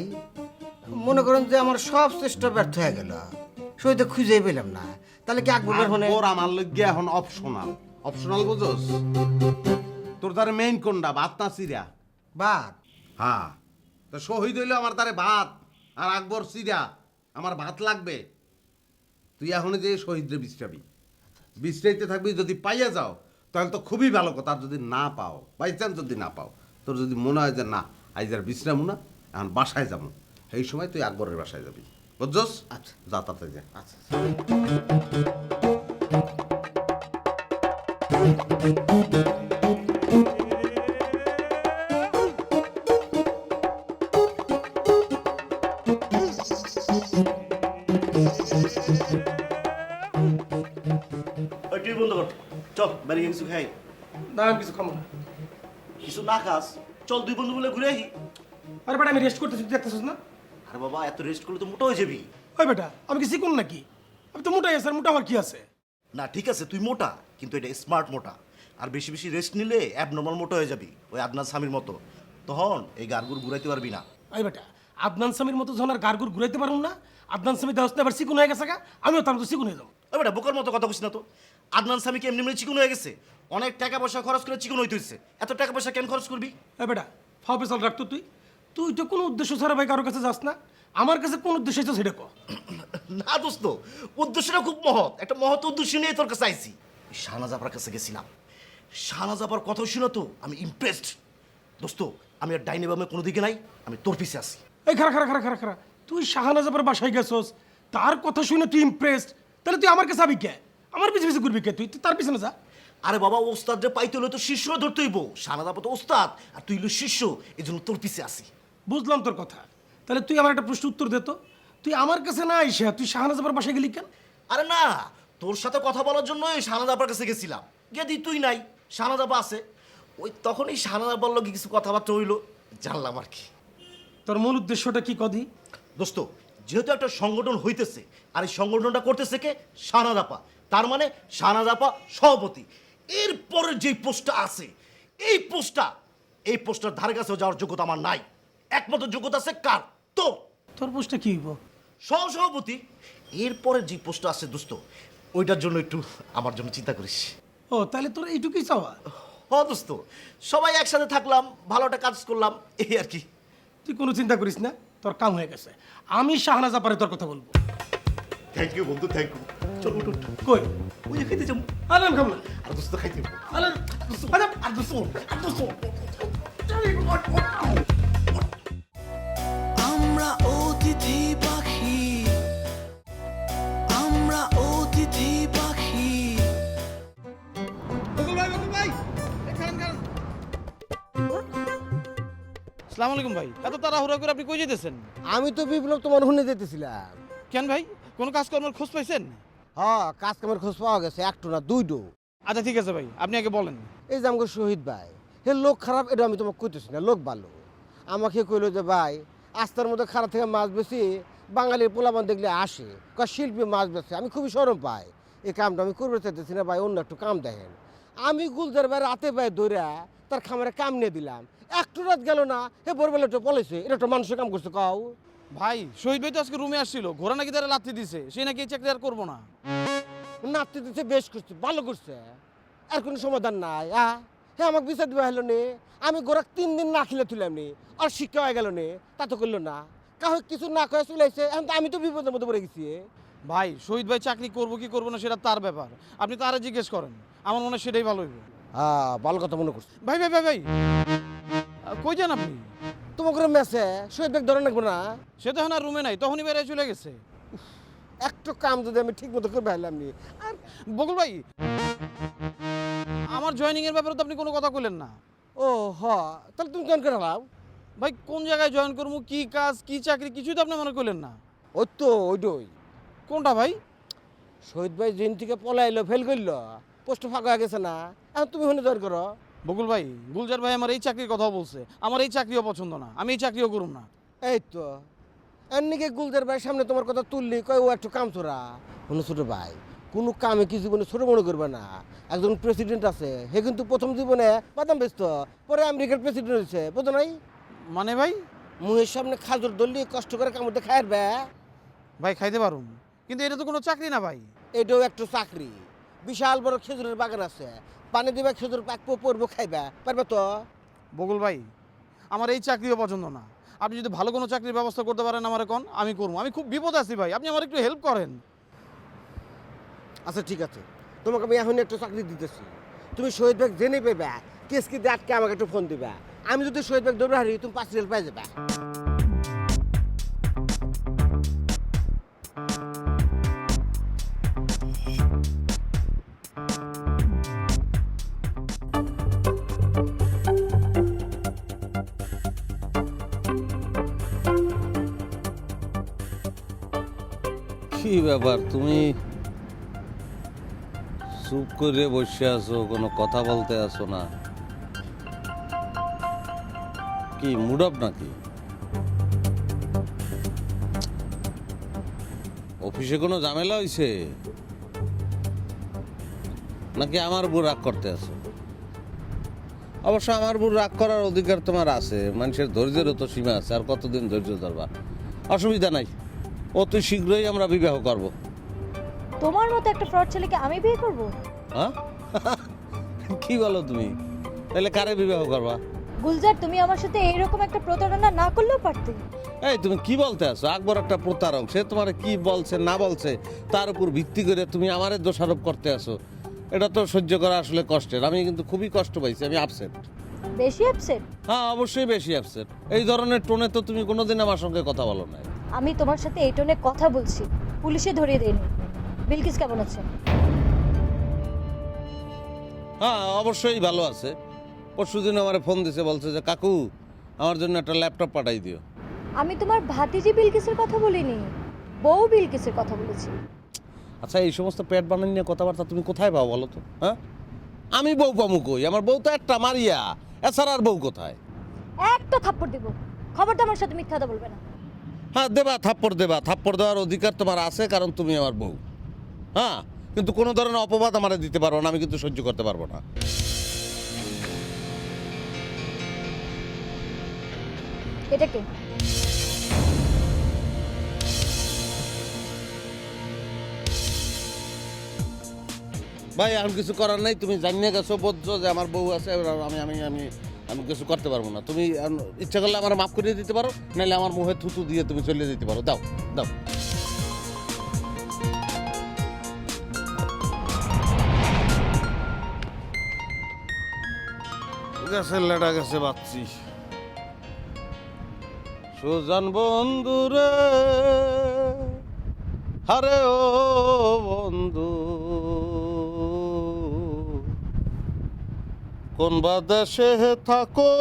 F: মনে করেন যে আমার সব চেষ্টা ব্যর্থ হয়ে গেল, শহীদ খুঁজেই পেলাম না, তাহলে কি আকবর ভাইয়ের ফোনে?
A: আকবর আমার লগে এখন অপশনাল। অপশনাল বুঝোস? তোর তারে মেইন কোনটা, ভাত না চিরা?
F: বাদ
A: হ্যাঁ, তো শহীদ হইলো আমার তারে ভাত, আর আকবর চিরা। আমার ভাত লাগবে। তুই এখন যে শহীদরে বিশ্রাবি, বিশ্রাইতে থাকবি। যদি পাইয়া যাও তাহলে তো খুবই ভালো কথা। আর যদি না পাও, বাই চান্স যদি না পাও, তোর যদি মনে হয় যে না আজ আর বিশ্রামু না, এখন বাসায় যাবো, এই সময় তুই আকবরের বাসায় যাবি। বুঝছস?
F: আচ্ছা।
A: যা তাতে যা।
F: আচ্ছা।
J: ওই টিভি বন্ধ কর, চল বাড়ি গিয়ে কিছু খাই।
D: না আমি কিছু খাবো না।
J: কিছু না খাস, চল দুই বন্ধু মিলে ঘুরে আসি।
D: আরে বেটা আমি রেস্ট করতেছি, তুই দেখতেছিস না?
J: আরে বাবা, এত রেস্ট করলে তো মোটা হয়ে যাবি।
D: ওই বেটা আমি কি চিকুন নাকি? আমি তো মোটাই আছে, আর মোটা আমার কি আছে?
J: না ঠিক আছে, তুই মোটা, কিন্তু এটা স্মার্ট মোটা। আর বেশি বেশি রেস্ট নিলে অ্যাবনর্মাল মোটা হয়ে যাবি, ওই আদনান স্বামীর মতো। তখন এই গারগুর ঘুরাইতে পারবি না।
D: ওই বেটা আদনান স্বামীর মতো যখন আর গারগুর ঘুরাইতে পারুন না, আদনান স্বামী দেওয়া এবার চিকুন হয়ে গেছে গা, আমিও তার মতো চিকুন হয়ে যাবো।
J: ওই বেটা বোকার মতো কথা বলিস না তো। আদনান স্বামী কি এমনি এমনি চিকন হয়ে গেছে? অনেক টাকা পয়সা খরচ করে চিকন হইতে হচ্ছে। এত টাকা পয়সা কেন খরচ করবি?
D: এই বেটা ফাও পেশাল রাখতো তুই। তুই তো কোনো উদ্দেশ্য ছাড়া ভাই কারোর কাছে যাস না। আমার কাছে কোন উদ্দেশ্য আছে সেটা কর।
J: না দোস্ত, উদ্দেশ্যটা খুব মহৎ, একটা মহৎ উদ্দেশ্য নিয়ে তোর কাছে আইছি। শাহনাজ আপার কাছে গেছিলাম, শাহনাজ আপার কথা শুনে তো আমি ইমপ্রেসড। দোস্ত, আমি আর ডাইনে বামে কোনো দিকে নাই, আমি তোর পিছে আছি।
D: এই খারা খারা খারা খারা খারা তুই শাহনাজাবার বাসায় গেছস, তার কথা শুনে তুই ইমপ্রেসড, তাহলে তুই আমার কাছে আবি কে? আমার পিছে পিছে ঘুরবি কে? তুই তার পিছনে যা।
J: আরে বাবা, ওস্তাদ যে পাইতে হলে তো শিষ্য ধরতে হইব। শাহনাজ আপা তো ওস্তাদ, আর তুই হলো শিষ্য, এই জন্য তোর পিছে আসি।
D: বুঝলাম তোর কথা। তাহলে তুই আমার একটা প্রশ্ন উত্তর দে তো, তুই আমার কাছে না আইসা তুই শাহনাজাবার বাসায় গেলি কেন?
J: আরে না, তোর সাথে কথা বলার জন্য শাহনাজ আপার কাছে গেছিলাম। গিয়ে দি তুই নাই, শাহনাজ আপা আছে। ওই তখনই শাহনাজ আপার লগে কিছু কথাবার্তা হইলো, জানলাম আর কি।
D: তোর মূল উদ্দেশ্যটা কি কদি?
J: দোস্ত, যেহেতু একটা সংগঠন হইতেছে, আর এই সংগঠনটা করতেছে কে? শাহনাজ আপা। তার মানে শাহনাজ আপা সভাপতি। এরপরে যে পোস্টটা আছে, এই পোস্টটার ধারে কাছেও যাওয়ার যোগ্যতা আমার নাই। একমাত্র যোগ্যতা আছে কার? তোর।
D: তোর পোস্টটা কি হইব?
J: সহসভাপতি। এরপরে যে পোস্টটা আছে দোস্ত, ওইটার জন্য একটু আমার জন্য চিন্তা করিস।
D: ও তাহলে তোর এইটুকুই চাওয়া?
J: হ দোস্ত, সবাই একসাথে থাকলাম, ভালো একটা কাজ করলাম, এই আর কি।
D: তুই কোনো চিন্তা করিস না, তোর কাম হয়ে গেছে। আমি শাহনাজ আপারে তোর কথা বলবো।
J: থ্যাংক ইউ বন্ধু, থ্যাংক ইউ। চল উঠ উঠ।
D: কই?
J: ওই যে খেতে যাবো।
D: আরে আমি খাবো না।
J: আর দোস্ত খাইতে যাবো।
D: আরে
J: আর দোস্ত
C: আমরা অতিথি পাখি, আমরা অতিথি পাখি।
E: আসসালামু আলাইকুম ভাই, এত তাড়াহুড়া করে আপনি কই যেতেছেন?
F: আমি তো বিপ্লব তোমার শুনে যেতেছিলাম।
E: কেন ভাই, কোনো কাজকর্মের খোঁজ পাইছেন?
F: হ্যাঁ, কাজ কামের খোঁজ পাওয়া গেছে, একটু না দুইটো।
E: আচ্ছা ঠিক আছে ভাই, আপনি আগে বলেন।
F: এই যে আমাকে শহীদ ভাই, হে লোক খারাপ এটা আমি তোমাকে কইতেছি না, লোক ভালো। আমাকে কইলো যে ভাই আস্তার মধ্যে খারাপ থেকে মাছ বেশি বাঙালির পোলাপান দেখলে আসে, শিল্পী মাছ বেছে। আমি খুবই শরম পাই, এই কামটা আমি করতে চাইতেছি না ভাই, অন্য একটু কাম দেখেন। আমি গুলজার ভাই রাতে ভাই দৌড়া তার খামারে কাম নিয়ে দিলাম, একটু রাত গেল না হে বরবেলা একটু পলাইছে। এটা একটা মানুষের কাম করছে কাউ?
E: ভাই শহীদ ভাই তো আজকে রুমে আসছিল, ঘোড়া নাকি তারা লাথি দিছে, সে নাকি এই চাকরি আর করবো না।
F: নাচতে দিচ্ছে, বেশ করছে, ভালো করছে, আর কোনো সমাধান নাই। হ্যাঁ আমাকে বিচার দিবা হলো নে, আমি গোড়া 3 দিন না খেলে তুলাম নি, আর শিক্ষা হয়ে গেল নে, তা তো করলো না। কাহো কিছু না কয়ে চলাইছে, এখন তো আমি তো বিপদের মধ্যে পড়ে গেছি।
E: ভাই শহীদ ভাই চাকরি করবো কি করবো না সেটা তার ব্যাপার, আপনি তারা জিজ্ঞেস করেন, আমার মনে হয় সেটাই ভালো হইব।
F: হ্যাঁ ভালো কথা মনে করছি।
E: ভাই ভাই ভাই ভাই কই যান আপনি?
F: তোমাকে মেসে শহীদ ব্যাগ ধরে রাখবো না?
E: সে তো এখন আর রুমে নাই, তখনই বেড়ে চলে গেছে।
F: একটু কাম যদি আমি ঠিক মতো করে ভাইলাম নি। আর
E: বকুল ভাই, আমার জয়েনিং এর ব্যাপারে তো আপনি কোনো কথা কইলেন না।
F: ও হ, তাহলে তুমি কেন করে লাও?
E: ভাই কোন জায়গায় জয়েন করবো, কি কাজ, কি চাকরি, কিছুই তো আপনি মনে করলেন না।
F: ওই তো ওইটাই।
E: কোনটা ভাই?
F: শহীদ ভাই দিন থেকে পলাইলো, ফেল করলো, পোস্ট ফাঁকা হয়ে গেছে না, এখন তুমি হনে জয়েন করো।
E: বকুল ভাই, গুলজার ভাই আমার এই চাকরির কথাও বলছে, আমার এই চাকরিও পছন্দ না, আমি এই চাকরিও করুম না।
F: এই তো এমনিকে গুলজার ভাইয়ের সামনে তোমার কথা তুললি, কয় ও একটু কাম চোরা। কোনো ছোট ভাই, কোনো কামে কি জীবনে ছোট মনে করবে না। একজন প্রেসিডেন্ট আছে, হে কিন্তু প্রথম জীবনে বাদাম বেচত, পরে আমেরিকার প্রেসিডেন্ট হয়েছে, বুঝো নাই?
E: মানে ভাই
F: মুহের সামনে খাজুর দলি কষ্ট করে কামড়তে খায়ের বে
E: ভাই খাইতে পারুম, কিন্তু এটা তো কোনো চাকরি না ভাই।
F: এটাও একটু চাকরি। বিশাল বড় খেজুরের বাগান আছে, পানি দিবা খেজুর পাকবো পড়বো খাইবা, পারবে তো?
E: বকুল ভাই, আমার এই চাকরিও পছন্দ না। আপনি যদি ভালো কোনো চাকরির ব্যবস্থা করতে পারেন আমার এখন, আমি করবো। আমি খুব বিপদ আছি ভাই, আপনি আমার একটু হেল্প করেন।
F: আচ্ছা ঠিক আছে, তোমাকে আমি এখন একটু চাকরি দিতেছি। তুমি শহীদ ব্যাগ জেনে পেবা, কেস কি আটকে আমাকে একটু ফোন দিবা। আমি যদি শহীদ ব্যাগ দৌড়ে হারি, তুমি 5 রিয়াল পাই যাবা।
A: কি ব্যাপার, তুমি চুপ করে বসে আছো, কোনো কথা বলতে আসো না? কি মুড অফ নাকি? অফিসে কোনো ঝামেলা হয়েছে নাকি আমার উপর রাগ করতে আসো? অবশ্য আমার উপর রাগ করার অধিকার তোমার আছে, মানুষের ধৈর্যেরও তো সীমা আছে। আর কতদিন ধৈর্য ধরবা? অসুবিধা নাই, অতি শীঘ্রই আমরা বিবাহ করব।
M: তোমার মতো একটা ফ্রড ছেলেকে আমি বিয়ে করব?
A: হ্যাঁ কি বলো তুমি? তাহলে কারে বিবাহ করবা?
M: গুলজার, তুমি আমার সাথে এইরকম একটা প্রতারণা না করলেও পারতে।
A: এই তুমি কি বলতে আছো? আকবর একটা প্রতারক, সে তোমার কি বলছে না বলছে তার উপর ভিত্তি করে তুমি আমারে দোষারোপ করতে আসো। এটা তো সহ্য করা আসলে কষ্টের। আমি কিন্তু খুবই কষ্ট পাইছি, আমি আপসেট।
M: বেশি আপসেট?
A: হ্যাঁ অবশ্যই বেশি আপসেট। এই ধরনের টোনে তো তুমি কোনোদিন আমার সঙ্গে কথা বলো না।
M: আমি তোমার সাথে এই টোনে কথা বলছি, পুলিশে ধরিয়ে দেয়নি। বিলকিস কেমন আছে?
A: হ্যাঁ অবশ্যই ভালো আছে। পরশুদিন আমার ফোন দিছে, বলছে যে কাকু আমার জন্য একটা ল্যাপটপ পাঠাই দিও।
M: আমি তোমার ভাতিজি বিলকিসের কথা বলিনি, বউ বিলকিসের কথা বলেছি।
A: আচ্ছা এই সমস্ত পেট বানান নিয়ে কথাবার্তা তুমি কোথায় পাও বলো তো? হ্যাঁ আমি বউ পামু কই? আমার বউ তো একটা, মারিয়া। এছাড়া আর বউ কোথায়?
M: একটা থাপ্পড় দেব, খবরটা আমার সাথে মিথ্যা কথা বলবে না।
A: হ্যাঁ দেবা, থাপ্পড় দেবা। থাপ্পড় দেওয়ার অধিকার তোমার আছে, কারণ তুমি আমার বউ। হ্যাঁ কিন্তু কোনো ধরনের অপবাদ আমার দিতে পারবো না, আমি কিন্তু সহ্য করতে পারবো না।
M: এটা কে?
A: ভাই এখন কিছু করার নাই, তুমি জানিয়ে গেছো, বোঝছো যে আমার বউ আছে। আমি আমি আমি আমি কিছু করতে পারবো না। তুমি ইচ্ছা করলে আমার মাফ করিয়ে দিতে পারো, নাহলে আমার মুখে থুতু দিয়ে তুমি চলে যেতে পারো। দাও দাও। গেছে লেটা গেছে বাচ্চি। সুজান বন্ধুরে, আরে ও বন্ধু, কোন বা দেশে থাকো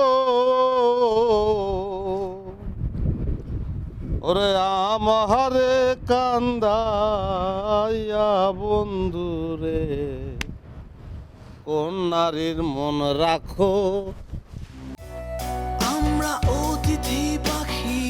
A: ওরে আমারে কান্দাইয়া বন্ধুরে, কোন নারীর মন রাখো।
C: আমরা অতিথি পাখি।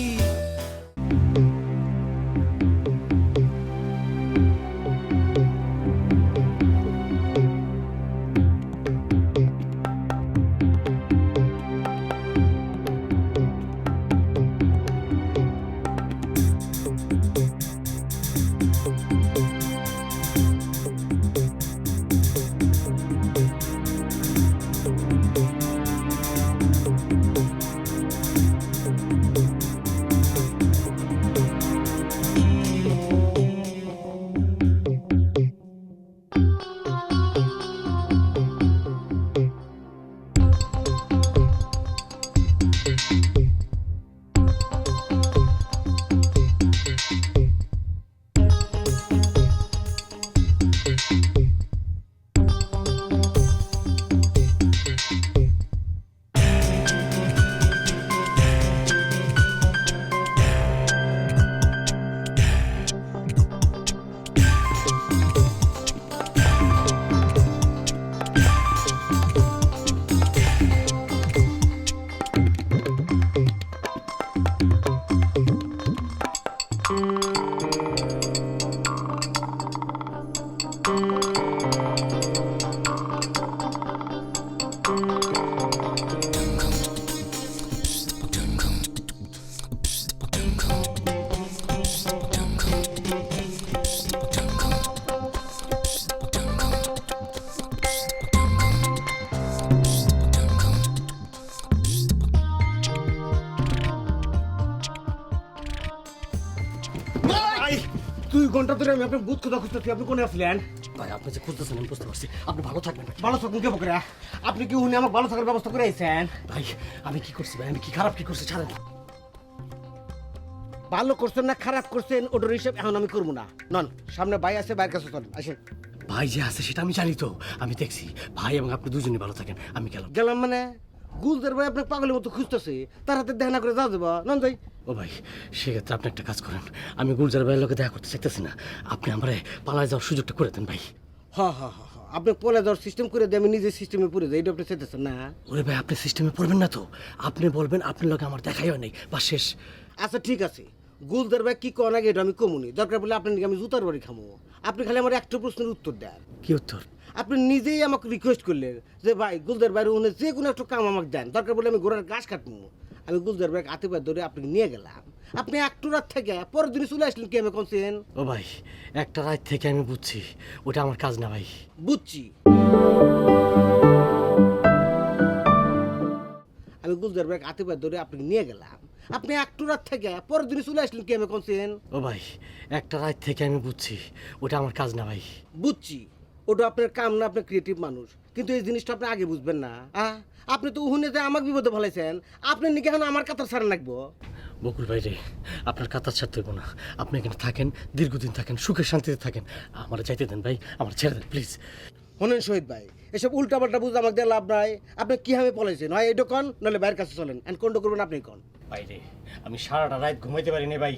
F: ধরে আমি আপনার বুথ কথা খুঁজতেছি, আপনি কোনে আসলেন?
J: ভাই আপনি যে খুঁজতেছেন আমি বুঝতে পারছি, আপনি ভালো থাকবেন ভাই।
F: ভালো থাকুন কে বকরে? আপনি কি উনি আমার ভালো থাকার ব্যবস্থা করে আইছেন?
J: ভাই আমি কি করছি ভাই, আমি কি খারাপ কি করছি ছাড়েন।
F: ভালো করছেন না খারাপ করছেন ওটার হিসেব এখন আমি করবো না। নন সামনে ভাই আছে, ভাইয়ের কাছে চলেন, আসেন।
J: ভাই যে আছে সেটা আমি জানি তো, আমি দেখছি ভাই এবং আপনি দুজনই ভালো থাকেন, আমি গেলাম।
F: গেলাম মানে গুলদের ভাই আপনার পাগলের মতো খুঁজতেছে, তার হাতে দেখা না করে যাওয়া যাবো। নন যাই।
J: ও ভাই সেক্ষেত্রে আপনি একটা কাজ করেন, আমি গুলজার ভাইয়ের লোকে দেখা করতে চাইতেছি না, আপনি আমার পালায় যাওয়ার সুযোগটা করে দেন ভাই।
F: হ্যাঁ হ্যাঁ হ্যাঁ, আপনি পলে দেওয়ার সিস্টেম করে দিয়ে আমি নিজের সিস্টেমে পড়ে যাই, এটা আপনি চাইতেছেন না?
J: ওরে ভাই আপনি সিস্টেমে পড়বেন না তো, আপনি বলবেন আপনার লোকে আমার দেখাই হয় নাই বা শেষ।
F: আচ্ছা ঠিক আছে, গুলদের ভাই কি কন আগে এটা আমি কমুনি, দরকার পড়লে আপনার নাকি আমি জুতার বাড়ি খামো। আপনি খালি আমার একটা প্রশ্নের উত্তর দেন।
J: কি উত্তর?
F: আপনি নিজেই আমাকে রিকোয়েস্ট করলেন যে ভাই গুলদের বাইরে উনি যে কোনো একটা কাম আমাকে দেন, দরকার পড়লে আমি ঘোড়ার ঘাস কাটবো। আমি গুলদের ভাই হাতে পায়ে ধরে আপনি নিয়ে গেলাম, আপনি একটু রাত থেকে পরের দিনই চলে আসলেন কি আমি কনছেন?
J: ও ভাই একটা রাত থেকে আমি বুঝছি ওটা আমার কাজ না ভাই।
F: বুঝছি, আমি গুলজার ভাই হাতে পায়ে ধরে আপনি নিয়ে গেলাম, আপনি একটু রাত থেকে পরের দিনই চলে আসলেন কি আমি কনছেন?
J: ও ভাই একটা রাত থেকে আমি বুঝছি ওটা আমার কাজ না ভাই।
F: বুঝছি, ওটা আপনার কাম না, আপনার ক্রিয়েটিভ মানুষ, কিন্তু এই জিনিসটা আপনি আগে বুঝবেন না। আপনি তো উহুনে যে আমাকে বিপদে ফেলাইছেন, আপনি নাকি এখন আমার কাতার ছাড়া লাগবো?
J: বকুল ভাই রে, আপনার কাতার ছাড়তে হইব না, আপনি এখানে থাকেন, দীর্ঘদিন থাকেন, সুখে শান্তিতে থাকেন, আমার যাইতে দেন ভাই, আমার ছেড়ে দেন প্লিজ।
F: শোনেন শহীদ ভাই, এসব উল্টাপাল্টা বুঝে আমাকে দিয়ে লাভ নাই। আপনি কিভাবে পলাইছেন, হয় এটা কন নাহলে বাইরের কাছে চলেন, অ্যান্ড কোনটা করবেন আপনি কন।
J: বাইরে আমি সারাটা রাত ঘুমাইতে পারিনি ভাই,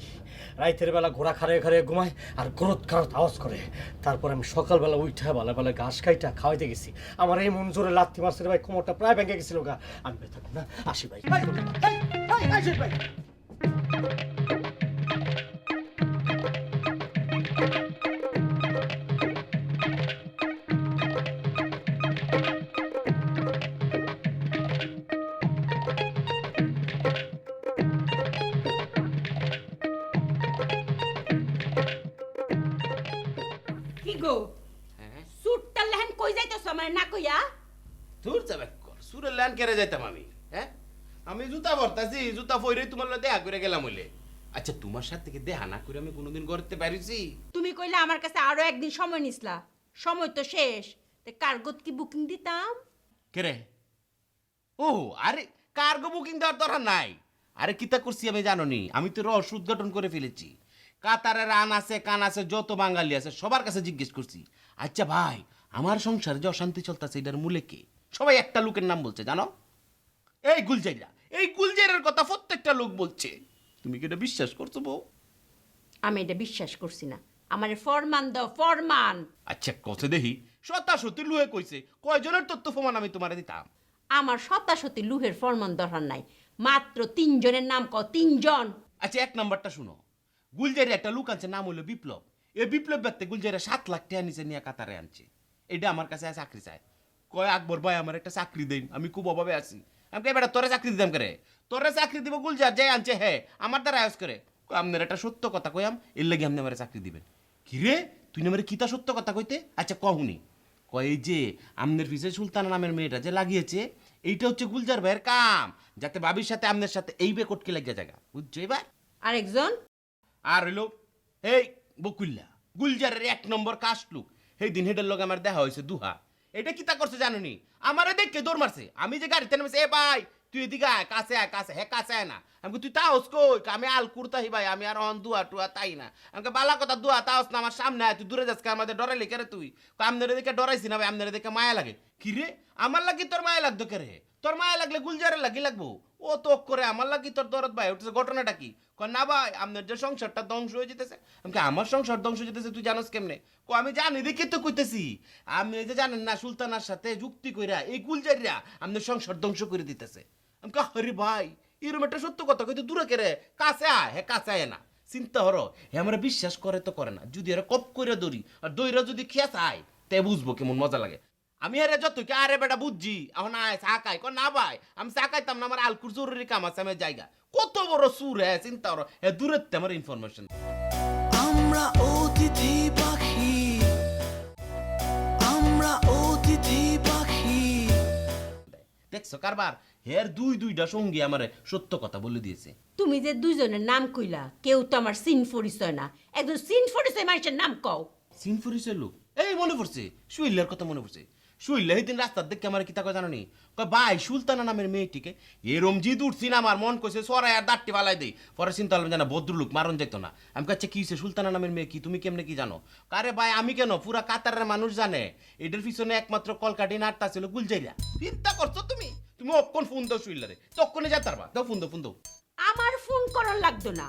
J: রাইতের বেলা ঘোড়া খাড়ে খাড়ে ঘুমায় আর গরত খারত আওয়াজ করে, তারপর আমি সকালবেলা উঠা বেলা ঘাস খাইটা খাওয়াইতে গেছি, আমার এই মন জোরে লাথি মারছে রে ভাই, কোমরটা প্রায় ভেঙে গেছিল গা। আমি ভাই থাকুন না, আসি ভাই।
G: কি গো সুটটা লেহেন কই যাইতেছ আমার না কইয়া?
H: দূর যাবে কর, সুরের ল্যান্ড কেড়ে যাইতাম আমি। হ্যাঁ, আমি জুতা ভরতাছি, জুতা ফইরে তোমার লগে দেখা করে গেলাম হইলে। আচ্ছা তোমার সাথে কি দেখা না করে আমি কোনোদিন করতে পারিছি?
G: তুমি কইলা আমার কাছে আরো একদিন সময় নিছলা, সময় তো শেষ, তে কার্গোত কি বুকিং দিতাম?
H: কে রে? ও আরে কার্গো বুকিং দেওয়ার দরকার নাই। আরে কিতা করছি আমি জানো নি, আমি তো রহস্য উদ্ঘাটন করে ফেলেছি। কাতারে রান আছে কান আছে যত বাঙালি আছে সবার কাছে জিজ্ঞেস করছি, আচ্ছা ভাই আমার সংসারে যে অশান্তি চলতেছে এটার মূলে কে? সবাই একটা লোকের নাম বলছে জানো, এই গুলজাইরা। এই গুলজাইরার কথা প্রত্যেকটা লোক বলছে। তুমি কি এটা বিশ্বাস করছো বউ?
G: আমি এটা বিশ্বাস করছি না, আমার ফরমান দাও ফরমান।
H: আচ্ছা কথা দেখি, সত্যি লুয়ে কইছে কয়জনের তথ্য প্রমাণ আমি তোমারে দিতাম?
G: আমার সতাশতি লুহের ফরমান দরকার নাই, মাত্র 3 জনের নাম কও, 3 জন।
H: আচ্ছা এক নাম্বারটা শুনো, গুলজারি একটা লোক আনছে নাম হলো বিপ্লব। এই বিপ্লব ব্যক্তি গুলজারি 7 লাখ টাকা নিচে নিয়ে কাতারে আনছে। এটা আমার কাছে চাকরি চায়, কয় আকবর ভাই আমার একটা চাকরি দেন, আমি খুব অভাবে আছি। আমি কই বেটা তোরে চাকরি দিতাম করে, তোরে চাকরি দিব গুলজার যাই আনছে হে আমার দ্বারা আয়োজ করে। আপনার একটা সত্য কথা কইয়াম, এর লাগে আপনি আমার চাকরি দিবেন। কি রে তুই আমার কিতা সত্য কথা কইতে? আচ্ছা কহুনি। কয় এই যে আমনের পিছে সুলতানা নামের মেয়েটা যে লাগিয়েছে, এইটা হচ্ছে গুলজার ভাইয়ের কাম, যাতে বাবির সাথে আমনের সাথে এই বেকটকে লাগিয়ে জায়গা, বুঝছো এবার?
G: আরেকজন
H: আর হইল এই বকুল্লা, গুলজারের 1 নম্বর কাস্ট লোক। সেই দিন হেডের লোক আমার দেখা হয়েছে দুহা। এটা কি তা করছে জানো নি? আমারে দেখে দৌড় মারছে, আমি যে গাড়িতে নেমেছে, এ ভাই তুই এদিকে আয়, কাছে আয় কাছে, হ্যাঁ কাছে আয় না। আমি তুই তাহস কই? আমি আল কুর্তাহি ভাই, আমি আর অন দুয়া টুয়া তাই না। আমাকে বালা কথা দুয়া তাহস না, আমার সামনে আয়, তুই দূরে যাস, আমাদের ডরাইলি কেরে তুই? আমনের দিকে ডরাইছি না ভাই, আমনের দিকে মায়া লাগে। কি রে আমার লাগি তোর মায়া লাগতো কেরে? তোর মায়া লাগলে গুলজারের লাগবো। ও তো করে আমার লাগি তোর দরদ ভাই উঠছে, ঘটনাটা কি? না ভাই আপনার যে সংসারটা ধ্বংস হয়ে যেতেছে। আমি আমার সংসার ধ্বংস হয়ে যেতেছে তুই জানোস কেমনে? আমি জানি দেখে তো কইতেছি। আপনি যে জানেন না সুলতানার সাথে যুক্তি কইরা এই গুলজারিরা আপনার সংসার ধ্বংস করে দিতেছে। আমি আরে ভাই এরকম একটা সত্য কথা কইতে দূরে কেরে, কাছে আয়, হ্যাঁ কাছে আয় না। চিন্তা হরো হে আমরা বিশ্বাস করে তো করে না, যদি এরা কপ করে দৌড়ি আর দইরা যদি খেয়া চায় তে বুঝবো কেমন মজা লাগে। আমি আরে যত কি আরে বেটা বুঝছি এখন আয় চাকাই না ভাই, আমি চাকাইতাম না, আমার আলকুর জরুরি কাম আছে, আমার জায়গা কত বড় সুর হ্যাঁ চিন্তা করো, হ্যাঁ দূরের আমার ইনফরমেশন।
C: আমরা অতিথি পাখি, আমরা অতিথি পাখি।
H: দেখছো কারবার হের দুইটা সঙ্গী আমারে সত্য কথা বলে দিয়েছে।
G: তুমি যে দুইজনের নাম কইলা কেউ তো আমার সিন পরিচয় না, একজন সিন পরিচয় মানুষের নাম কও।
H: সিন পরিচয় লোক এই মনে পড়ছে, সুইল্লার কথা মনে পড়ছে। সুইল্লা সেদিন রাস্তার দেখে আমার কিতা কয় জানো নি, কয় ভাই সুলতানা নামের মেয়েটিকে এরম জিদ উঠছি না আমার মন কইছে সরাই আর দাঁতটি ফালাই দেই। পরে চিন্তা করলাম জানা ভদ্রলোক মারণ যেত না। আমি কাছে কি হইছে সুলতানা নামের মেয়ে কি, তুমি কেমনে কি জানো? আরে ভাই আমি কেন, পুরা কাতারের মানুষ জানে এটার পিছনে একমাত্র কলকাটি নাটটা ছিল গুলজাইরা। চিন্তা করছো তুমি? তুমি অক্ষণ ফোন দাও সুইল্লারে, তখনই যা তারবা দাও, ফোন দাও ফোন দাও।
G: আমার ফোন করার লাগতো না,